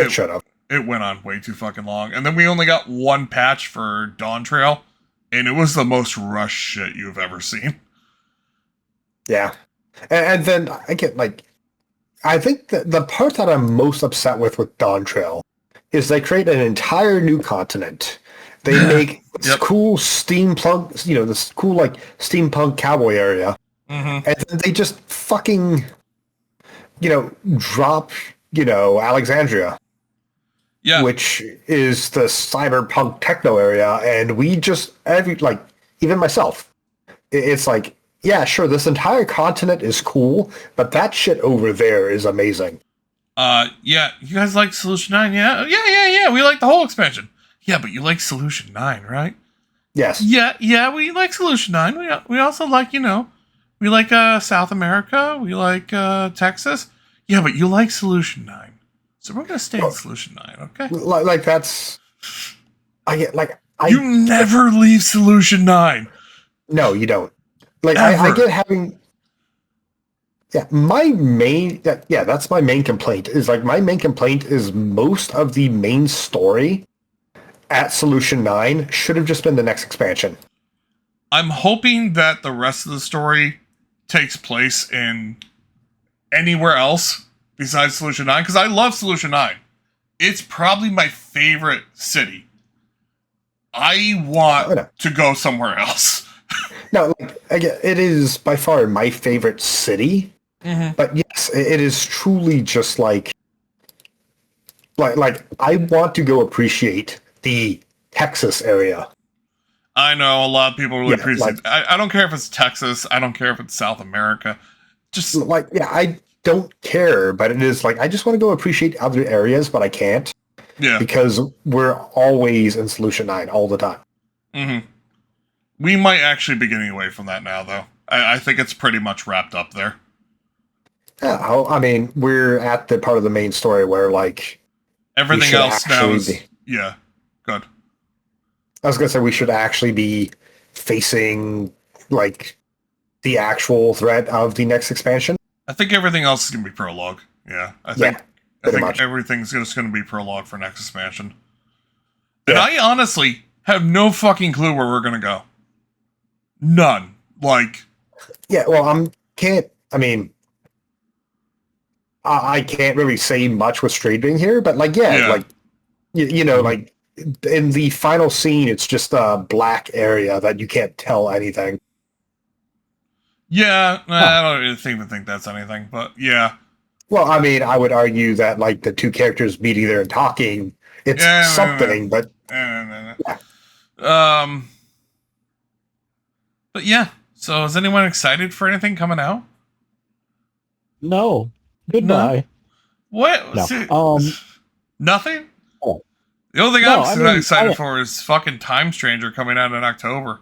Shut up. It went on way too fucking long. And then we only got 1 patch for Dawn Trail, and it was the most rushed shit you've ever seen. Yeah. And then, again, I think that the part that I'm most upset with Dawn Trail is they create an entire new continent. They make this cool steampunk, this cool, steampunk cowboy area. Mm-hmm. And then they just fucking, drop, Alexandria. Yeah. Which is the cyberpunk techno area. And we just, even myself, it's yeah, sure, this entire continent is cool, but that shit over there is amazing. Yeah, you guys like Solution 9, yeah? Yeah, we like the whole expansion. Yeah, but you like Solution 9, right? Yes. Yeah, we like Solution 9. We also like, We like South America. We like Texas. Yeah, but you like Solution 9. So we're going to stay in Solution 9, okay? Like that's... You never leave Solution 9. No, you don't. Like, Ever. I get having... Yeah, my main... Yeah, that's my main complaint. Is like, my main complaint is most of the main story at Solution 9 should have just been the next expansion. I'm hoping that the rest of the story takes place in anywhere else besides Solution 9, because I love Solution 9. It's probably my favorite city. I want to go somewhere else. No, like, again, it is by far my favorite city, but yes, it is truly just like I want to go appreciate the Texas area. I know a lot of people really appreciate it. I don't care if it's Texas. I don't care if it's South America. Just like, yeah, I don't care, but it is like, I just want to go appreciate other areas, but I can't. Yeah. Because we're always in Solution 9 all the time. Mm-hmm. We might actually be getting away from that now, though. I think it's pretty much wrapped up there. Yeah, I mean, we're at the part of the main story where, like... Everything else now is... Yeah, good. I was going to say we should actually be facing, like, the actual threat of the next expansion. I think everything else is going to be prologue. Yeah, I think everything's just going to be prologue for next expansion. And I honestly have no fucking clue where we're going to go. None. Like... Yeah, well, I can't really say much with Straight being here, but, like, like, you know, like, in the final scene, it's just a black area that you can't tell anything. Yeah, I don't really think that's anything, but yeah. Well, I mean, I would argue that, like, the two characters meeting there and talking, it's something, but... But yeah, so is anyone excited for anything coming out? No. Goodbye. What? No. Nothing? Oh. The only thing I'm excited for is fucking Time Stranger coming out in October.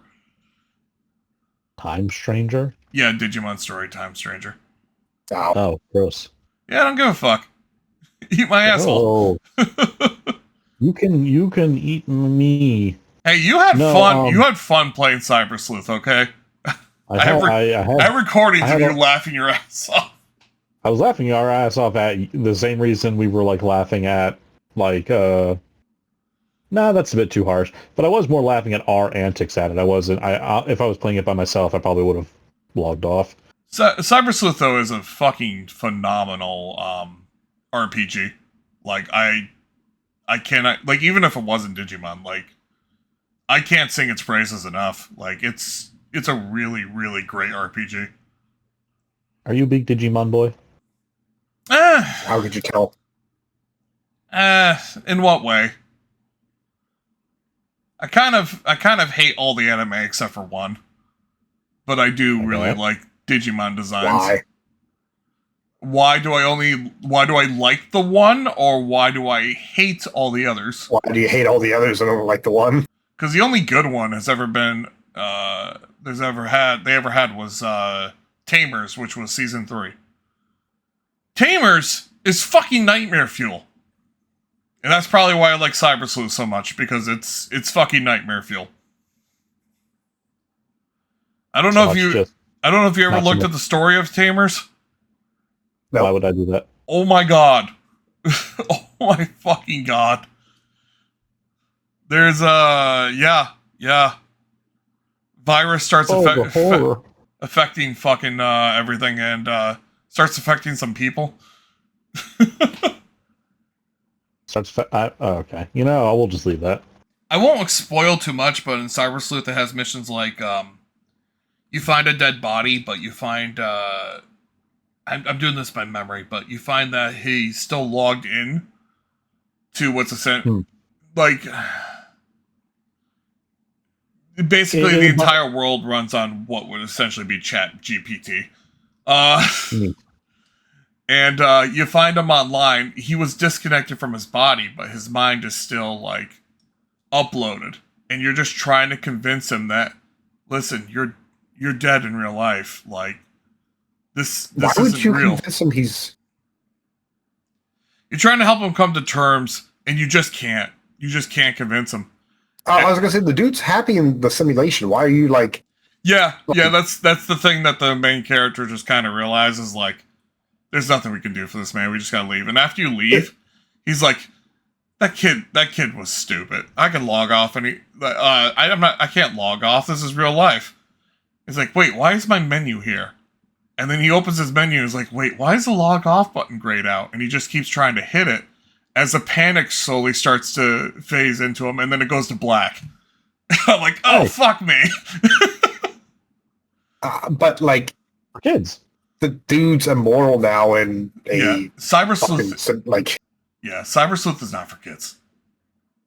Time Stranger? Yeah, Digimon Story Time Stranger. Oh, gross. Yeah, I don't give a fuck. Eat my asshole. You can eat me. Hey, you had fun. You had fun playing Cyber Sleuth, okay? I have recordings of you laughing your ass off. I was laughing our ass off at the same reason we were, like, laughing at, like, nah, that's a bit too harsh. But I was more laughing at our antics at it. I wasn't. If I was playing it by myself, I probably would have logged off. Cyber Sleuth, though, is a fucking phenomenal RPG. Like, I cannot, like, even if it wasn't Digimon, like, I can't sing its praises enough. Like, it's a really, really great RPG. Are you a big Digimon boy? How could you tell? In what way? I kind of hate all the anime except for one. But I do really like Digimon designs. Why do I like the one, or why do I hate all the others? Why do you hate all the others and don't like the one? Because the only good one has ever been they ever had was Tamers, which was season 3. Tamers is fucking nightmare fuel. And that's probably why I like Cyber Sleuth so much, because it's fucking nightmare fuel. I don't know if you ever looked at the story of Tamers. No. Why would I do that? Oh my god. Oh my fucking god. There's virus starts affecting fucking everything, and starts affecting some people. Okay. You know, I will just leave that. I won't spoil too much, but in Cyber Sleuth it has missions like you find a dead body, but you find I'm doing this by memory, but you find that he's still logged in to what's like basically the entire world runs on what would essentially be Chat GPT. And you find him online. He was disconnected from his body, but his mind is still, like, uploaded. And you're just trying to convince him that, listen, you're dead in real life. Like, This Why would isn't you real. convince him he's... You're trying to help him come to terms, and you just can't. You just can't convince him. I was gonna say, the dude's happy in the simulation. Why are you like... Yeah, that's the thing that the main character just kind of realizes, like, there's nothing we can do for this man. We just gotta leave. And after you leave, he's like, that kid was stupid. I can log off, and I can't log off. This is real life. He's like, wait, why is my menu here? And then he opens his menu and is like, wait, why is the log off button grayed out? And he just keeps trying to hit it as the panic slowly starts to phase into him, and then it goes to black. I'm like, oh, fuck me. But, like... For kids. The dude's immoral now in a... Cyber Sleuth... like... Yeah, Cyber Sleuth is not for kids.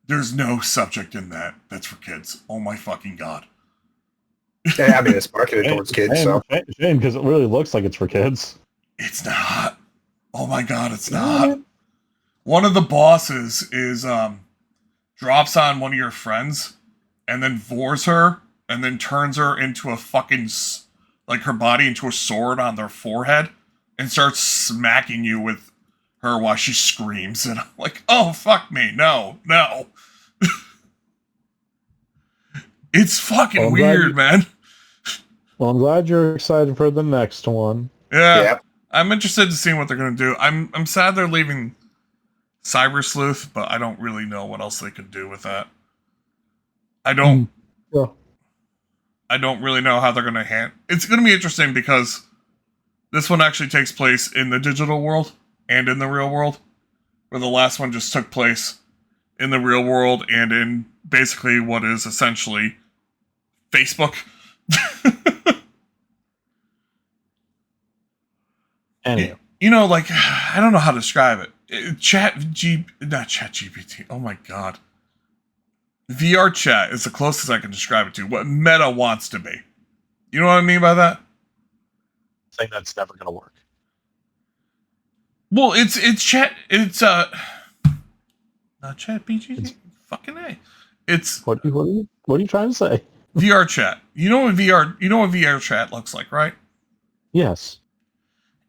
There's no subject in that's for kids. Oh my fucking god. Yeah, I mean, it's marketed towards kids, so... Shame, because it really looks like it's for kids. It's not. Oh my god, it's not. One of the bosses is, drops on one of your friends, and then vores her, and then turns her into a fucking... like, her body into a sword on their forehead, and starts smacking you with her while she screams. And I'm like, oh, fuck me. No. It's fucking weird, man. Well, I'm glad you're excited for the next one. Yeah. Yep. I'm interested to see what they're going to do. I'm sad they're leaving Cyber Sleuth, but I don't really know what else they could do with that. I don't really know how they're going to handle. It's going to be interesting because this one actually takes place in the digital world and in the real world, where the last one just took place in the real world and in basically what is essentially Facebook. Anyway. You know, like, I don't know how to describe it. Not Chat GPT. Oh my god. VR chat is the closest I can describe it to what Meta wants to be. You know what I mean by that? I think that's never going to work. Well, it's chat. It's not Chat BG. Fucking A. It's what are you trying to say? VR chat. You know what VR chat looks like, right? Yes.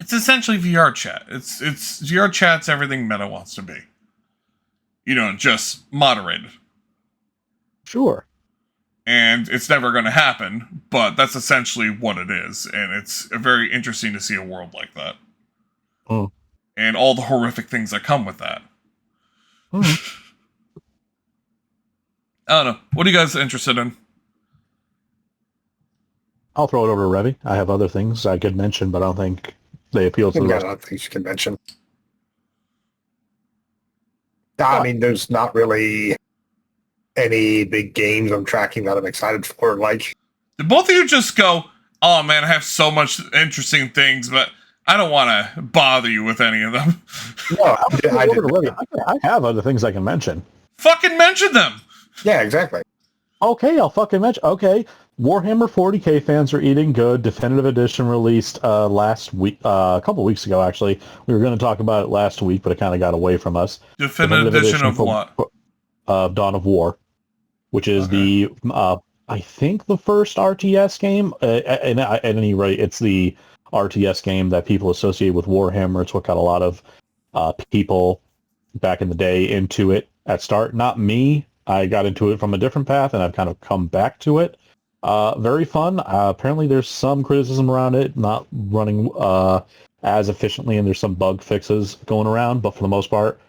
It's essentially VR chat. It's VR chat's everything Meta wants to be. You know, just moderated. Sure. And it's never going to happen, but that's essentially what it is. And it's very interesting to see a world like that. Oh. And all the horrific things that come with that. Oh. I don't know. What are you guys interested in? I'll throw it over to Revy. I have other things I could mention, but I don't think they appeal to the rest. I don't think you can mention. I mean, there's not really any big games I'm tracking that I'm excited for. Like, did both of you just go, oh man, I have so much interesting things, but I don't want to bother you with any of them? No, I have other things I can mention. Fucking mention them! Yeah, exactly. Okay, I'll fucking mention. Okay, Warhammer 40k fans are eating good. Definitive Edition released last week, a couple weeks ago, actually. We were going to talk about it last week, but it kind of got away from us. Definitive Edition of what? Dawn of War, which is the, I think, the first RTS game. At any rate, it's the RTS game that people associate with Warhammer. It's what got a lot of people back in the day into it at start. Not me. I got into it from a different path, and I've kind of come back to it. Very fun. Apparently, there's some criticism around it not running as efficiently, and there's some bug fixes going around. But for the most part,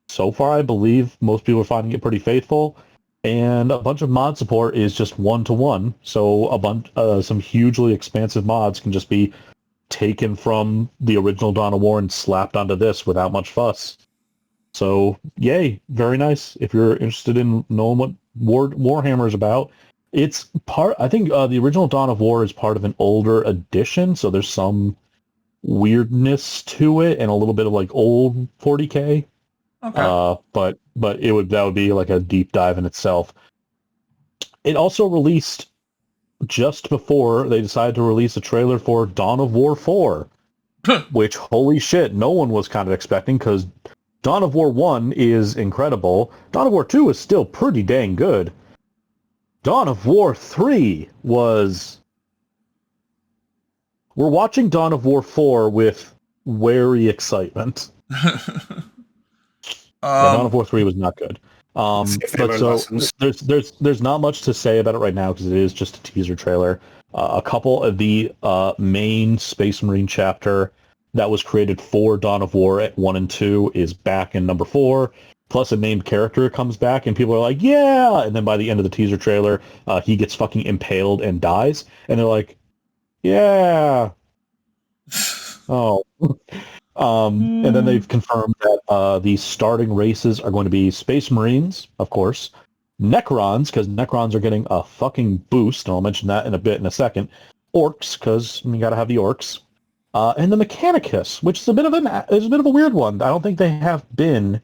so far, I believe most people are finding it pretty faithful. And a bunch of mod support is just 1-to-1. So some hugely expansive mods can just be taken from the original Dawn of War and slapped onto this without much fuss. So, yay, very nice. If you're interested in knowing what Warhammer is about, it's part. I think the original Dawn of War is part of an older edition, so there's some weirdness to it and a little bit of like old 40k. Okay. But that would be like a deep dive in itself. It also released just before they decided to release a trailer for Dawn of War 4, which, holy shit, no one was kind of expecting, because Dawn of War 1 is incredible. Dawn of War 2 is still pretty dang good. Dawn of War 3 was... we're watching Dawn of War 4 with wary excitement. Dawn of War 3 was not good. But so there's not much to say about it right now because it is just a teaser trailer. A couple of the main Space Marine chapter that was created for Dawn of War at 1 and 2 is back in number 4. Plus a named character comes back and people are like, yeah! And then by the end of the teaser trailer, he gets fucking impaled and dies. And they're like, yeah. Oh. And then they've confirmed that the starting races are going to be Space Marines, of course, Necrons, because Necrons are getting a fucking boost, and I'll mention that in a second. Orcs, because you got to have the orcs, and the Mechanicus, which is a bit of a weird one. I don't think they have been.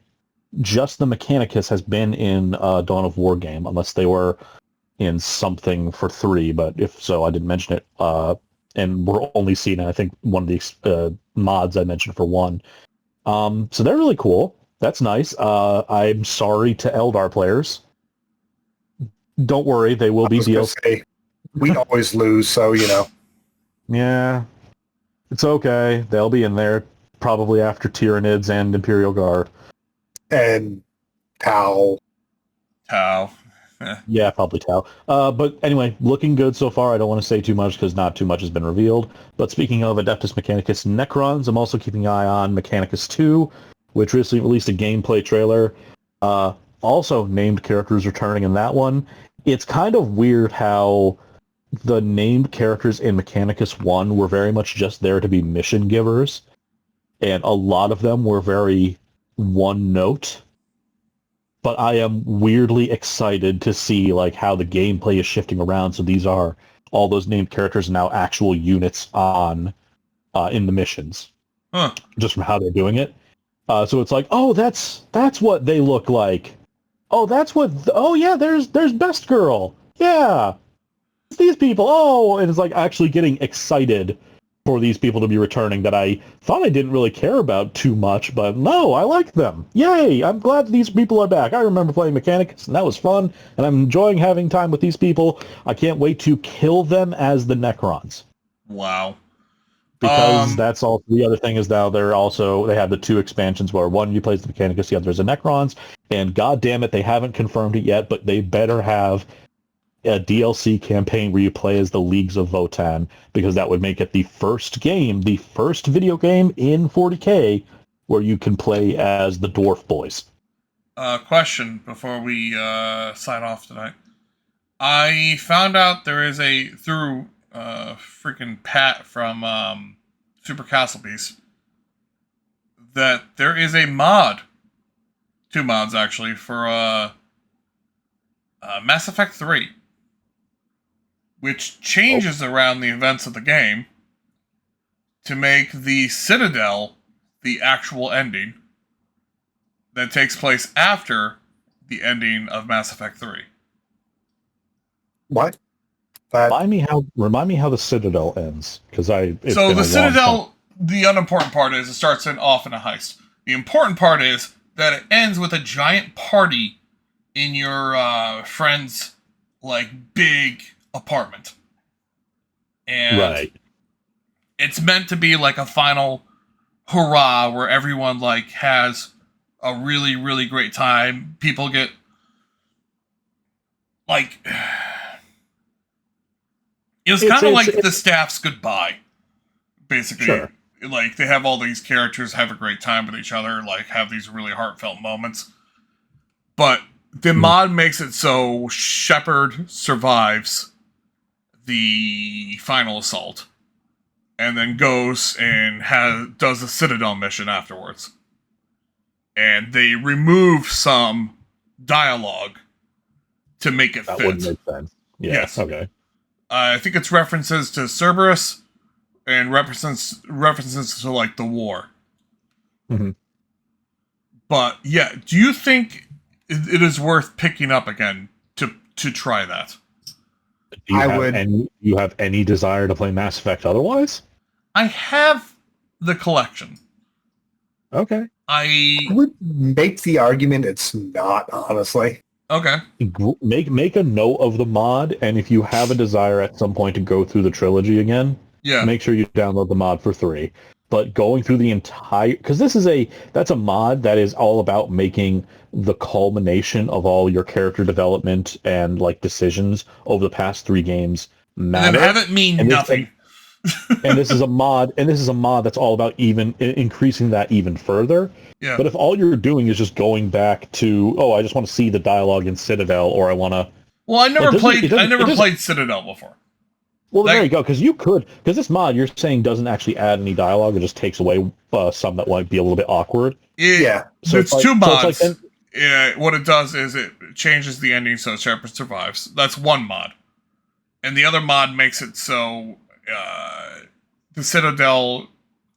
Just the Mechanicus has been in Dawn of War game, unless they were in something for 3. But if so, I didn't mention it. And we're only seeing, I think, one of the mods I mentioned for 1. So they're really cool. That's nice. I'm sorry to Eldar players. Don't worry, they will be DLC. We always lose, so you know. Yeah, it's okay. They'll be in there probably after Tyranids and Imperial Guard. And Tau. Yeah, probably Tau. But anyway, looking good so far. I don't want to say too much because not too much has been revealed. But speaking of Adeptus Mechanicus Necrons, I'm also keeping an eye on Mechanicus 2, which recently released a gameplay trailer. Also, named characters returning in that one. It's kind of weird how the named characters in Mechanicus 1 were very much just there to be mission givers. And a lot of them were very one note. But I am weirdly excited to see like how the gameplay is shifting around. So these are all those named characters now actual units on in the missions, just from how they're doing it. So it's like, oh, that's what they look like. Oh, oh yeah, there's Best Girl. Yeah, it's these people. Oh, and it's like actually getting excited for these people to be returning that I thought I didn't really care about too much, but no, I like them. Yay! I'm glad these people are back. I remember playing Mechanicus, and that was fun, and I'm enjoying having time with these people. I can't wait to kill them as the Necrons. Wow. Because that's all. The other thing is now they have the 2 expansions where one you play as the Mechanicus, the other is the Necrons, and god damn it, they haven't confirmed it yet, but they better have a DLC campaign where you play as the Leagues of Votann, because that would make it the first video game in 40K where you can play as the Dwarf Boys. Question before we sign off tonight. I found out there is through freaking Pat from Super Castle Piece that there is a mod, 2 mods actually, for Mass Effect 3. Which changes around the events of the game to make the Citadel the actual ending that takes place after the ending of Mass Effect 3. What? Remind me how the Citadel ends, because So the Citadel, the unimportant part is it starts off in a heist. The important part is that it ends with a giant party in your friend's like big apartment, and it's meant to be like a final hurrah where everyone like has a really, really great time. People get like it's kind of like the staff's goodbye, basically. Sure. Like they have all these characters have a great time with each other, like have these really heartfelt moments, but the mod makes it so Shepard survives the final assault, and then goes and does a Citadel mission afterwards. And they remove some dialogue to make it fit. That wouldn't make sense. Yeah. Yes. Okay. I think it's references to Cerberus and references to like the war. Mm-hmm. But yeah, do you think it is worth picking up again to try that? Do you have any desire to play Mass Effect otherwise? I have the collection. Okay. I would make the argument it's not, honestly. Okay. Make a note of the mod, and if you have a desire at some point to go through the trilogy again, Yeah. make sure you download the mod for 3. But going through the entire, because that's a mod that is all about making the culmination of all your character development and like decisions over the past 3 games matter. And then have it mean nothing. And this is a mod that's all about even increasing that even further. Yeah. But if all you're doing is just going back to, I just want to see the dialogue in Citadel, or I want to. Well, I never played Citadel before. Well, there you go, because this mod you're saying doesn't actually add any dialogue; it just takes away some that might be a little bit awkward. Yeah. So it's like, 2 mods. So what it does is it changes the ending so Shepard survives. That's one mod, and the other mod makes it so the Citadel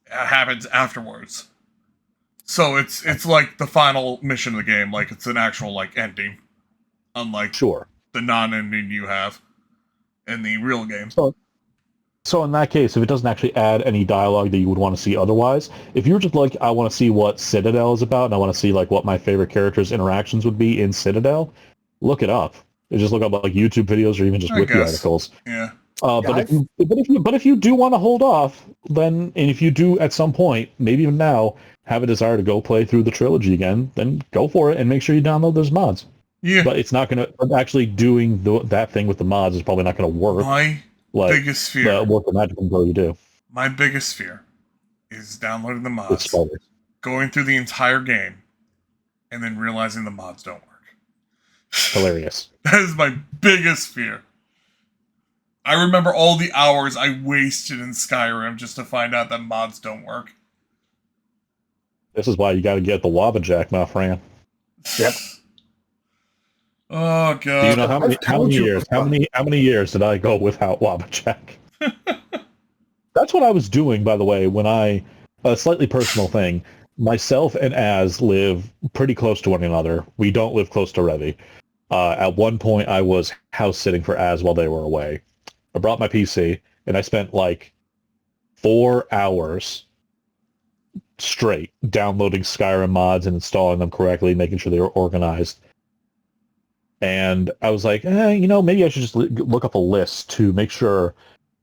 happens afterwards. So it's like the final mission of the game, like it's an actual like ending, unlike the non-ending you have in the real game. So in that case, if it doesn't actually add any dialogue that you would want to see otherwise, if you're just like, I want to see what Citadel is about, and I want to see like what my favorite characters' interactions would be in Citadel, look it up. You just look up like YouTube videos or even just wiki articles. Yeah. But if you do want to hold off, then, and if you do at some point, maybe even now, have a desire to go play through the trilogy again, then go for it and make sure you download those mods. Yeah. But it's not going to actually doing that thing with the mods is probably not going to work. My biggest fear. Work the magic until you do. My biggest fear is downloading the mods, going through the entire game, and then realizing the mods don't work. Hilarious. That is my biggest fear. I remember all the hours I wasted in Skyrim just to find out that mods don't work. This is why you got to get the Wabajack, my friend. Yep. Oh god. Do you know how many years did I go without Wabajack? That's what I was doing, by the way, when a slightly personal thing. Myself and Az live pretty close to one another. We don't live close to Revy. At one point, I was house sitting for Az while they were away. I brought my PC, and I spent like 4 hours straight downloading Skyrim mods and installing them correctly, making sure they were organized. And I was like, maybe I should just look up a list to make sure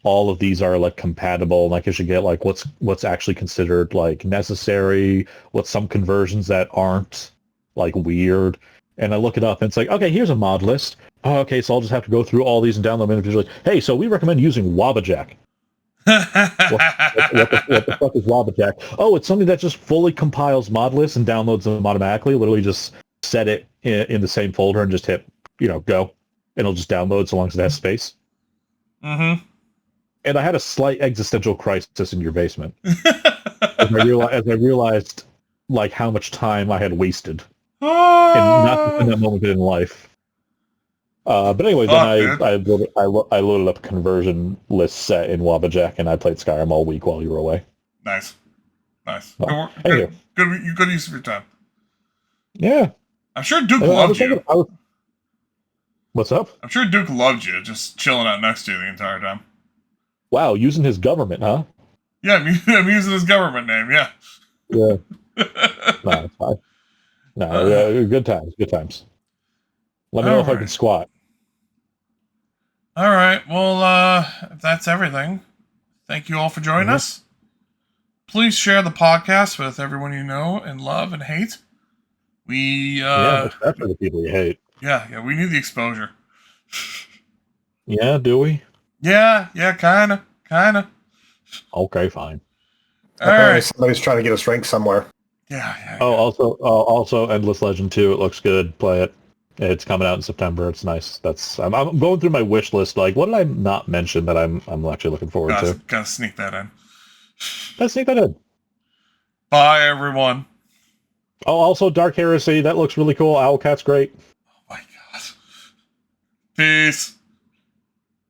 all of these are like compatible. Like I should get like what's actually considered like necessary, what's some conversions that aren't like weird. And I look it up and it's like, okay, here's a mod list. Oh, okay, so I'll just have to go through all these and download them individually. Hey, so we recommend using Wabajack. what the fuck is Wabajack? Oh, it's something that just fully compiles mod lists and downloads them automatically. Literally just set it in the same folder and just hit, go. And it'll just download so long as it has space. Mm-hmm. And I had a slight existential crisis in your basement. as I realized like how much time I had wasted. And not in that moment in life. But anyway, then I loaded up a conversion list set in Wabajack, and I played Skyrim all week while you were away. Nice. Well, Good use of your time. Yeah. I'm sure Duke loved you. What's up? I'm sure Duke loved you, just chilling out next to you the entire time. Wow, using his government, huh? Yeah, I'm using his government name, yeah. Yeah. No, it's fine. No, good times. Let me know if I can squat. All right, well, that's everything. Thank you all for joining us. Please share the podcast with everyone you know and love and hate. Especially the people you hate. Yeah, we need the exposure. Yeah, do we? Yeah, kinda. Okay, fine. All right. Somebody's trying to get us ranked somewhere. Yeah. Oh, also, Endless Legend 2. It looks good. Play it. It's coming out in September. It's nice. I'm going through my wish list. Like, what did I not mention that I'm actually looking forward to? Gotta sneak that in. Let's sneak that in. Bye, everyone. Oh, also Dark Heresy. That looks really cool. Owlcat's great. Oh my god. Peace.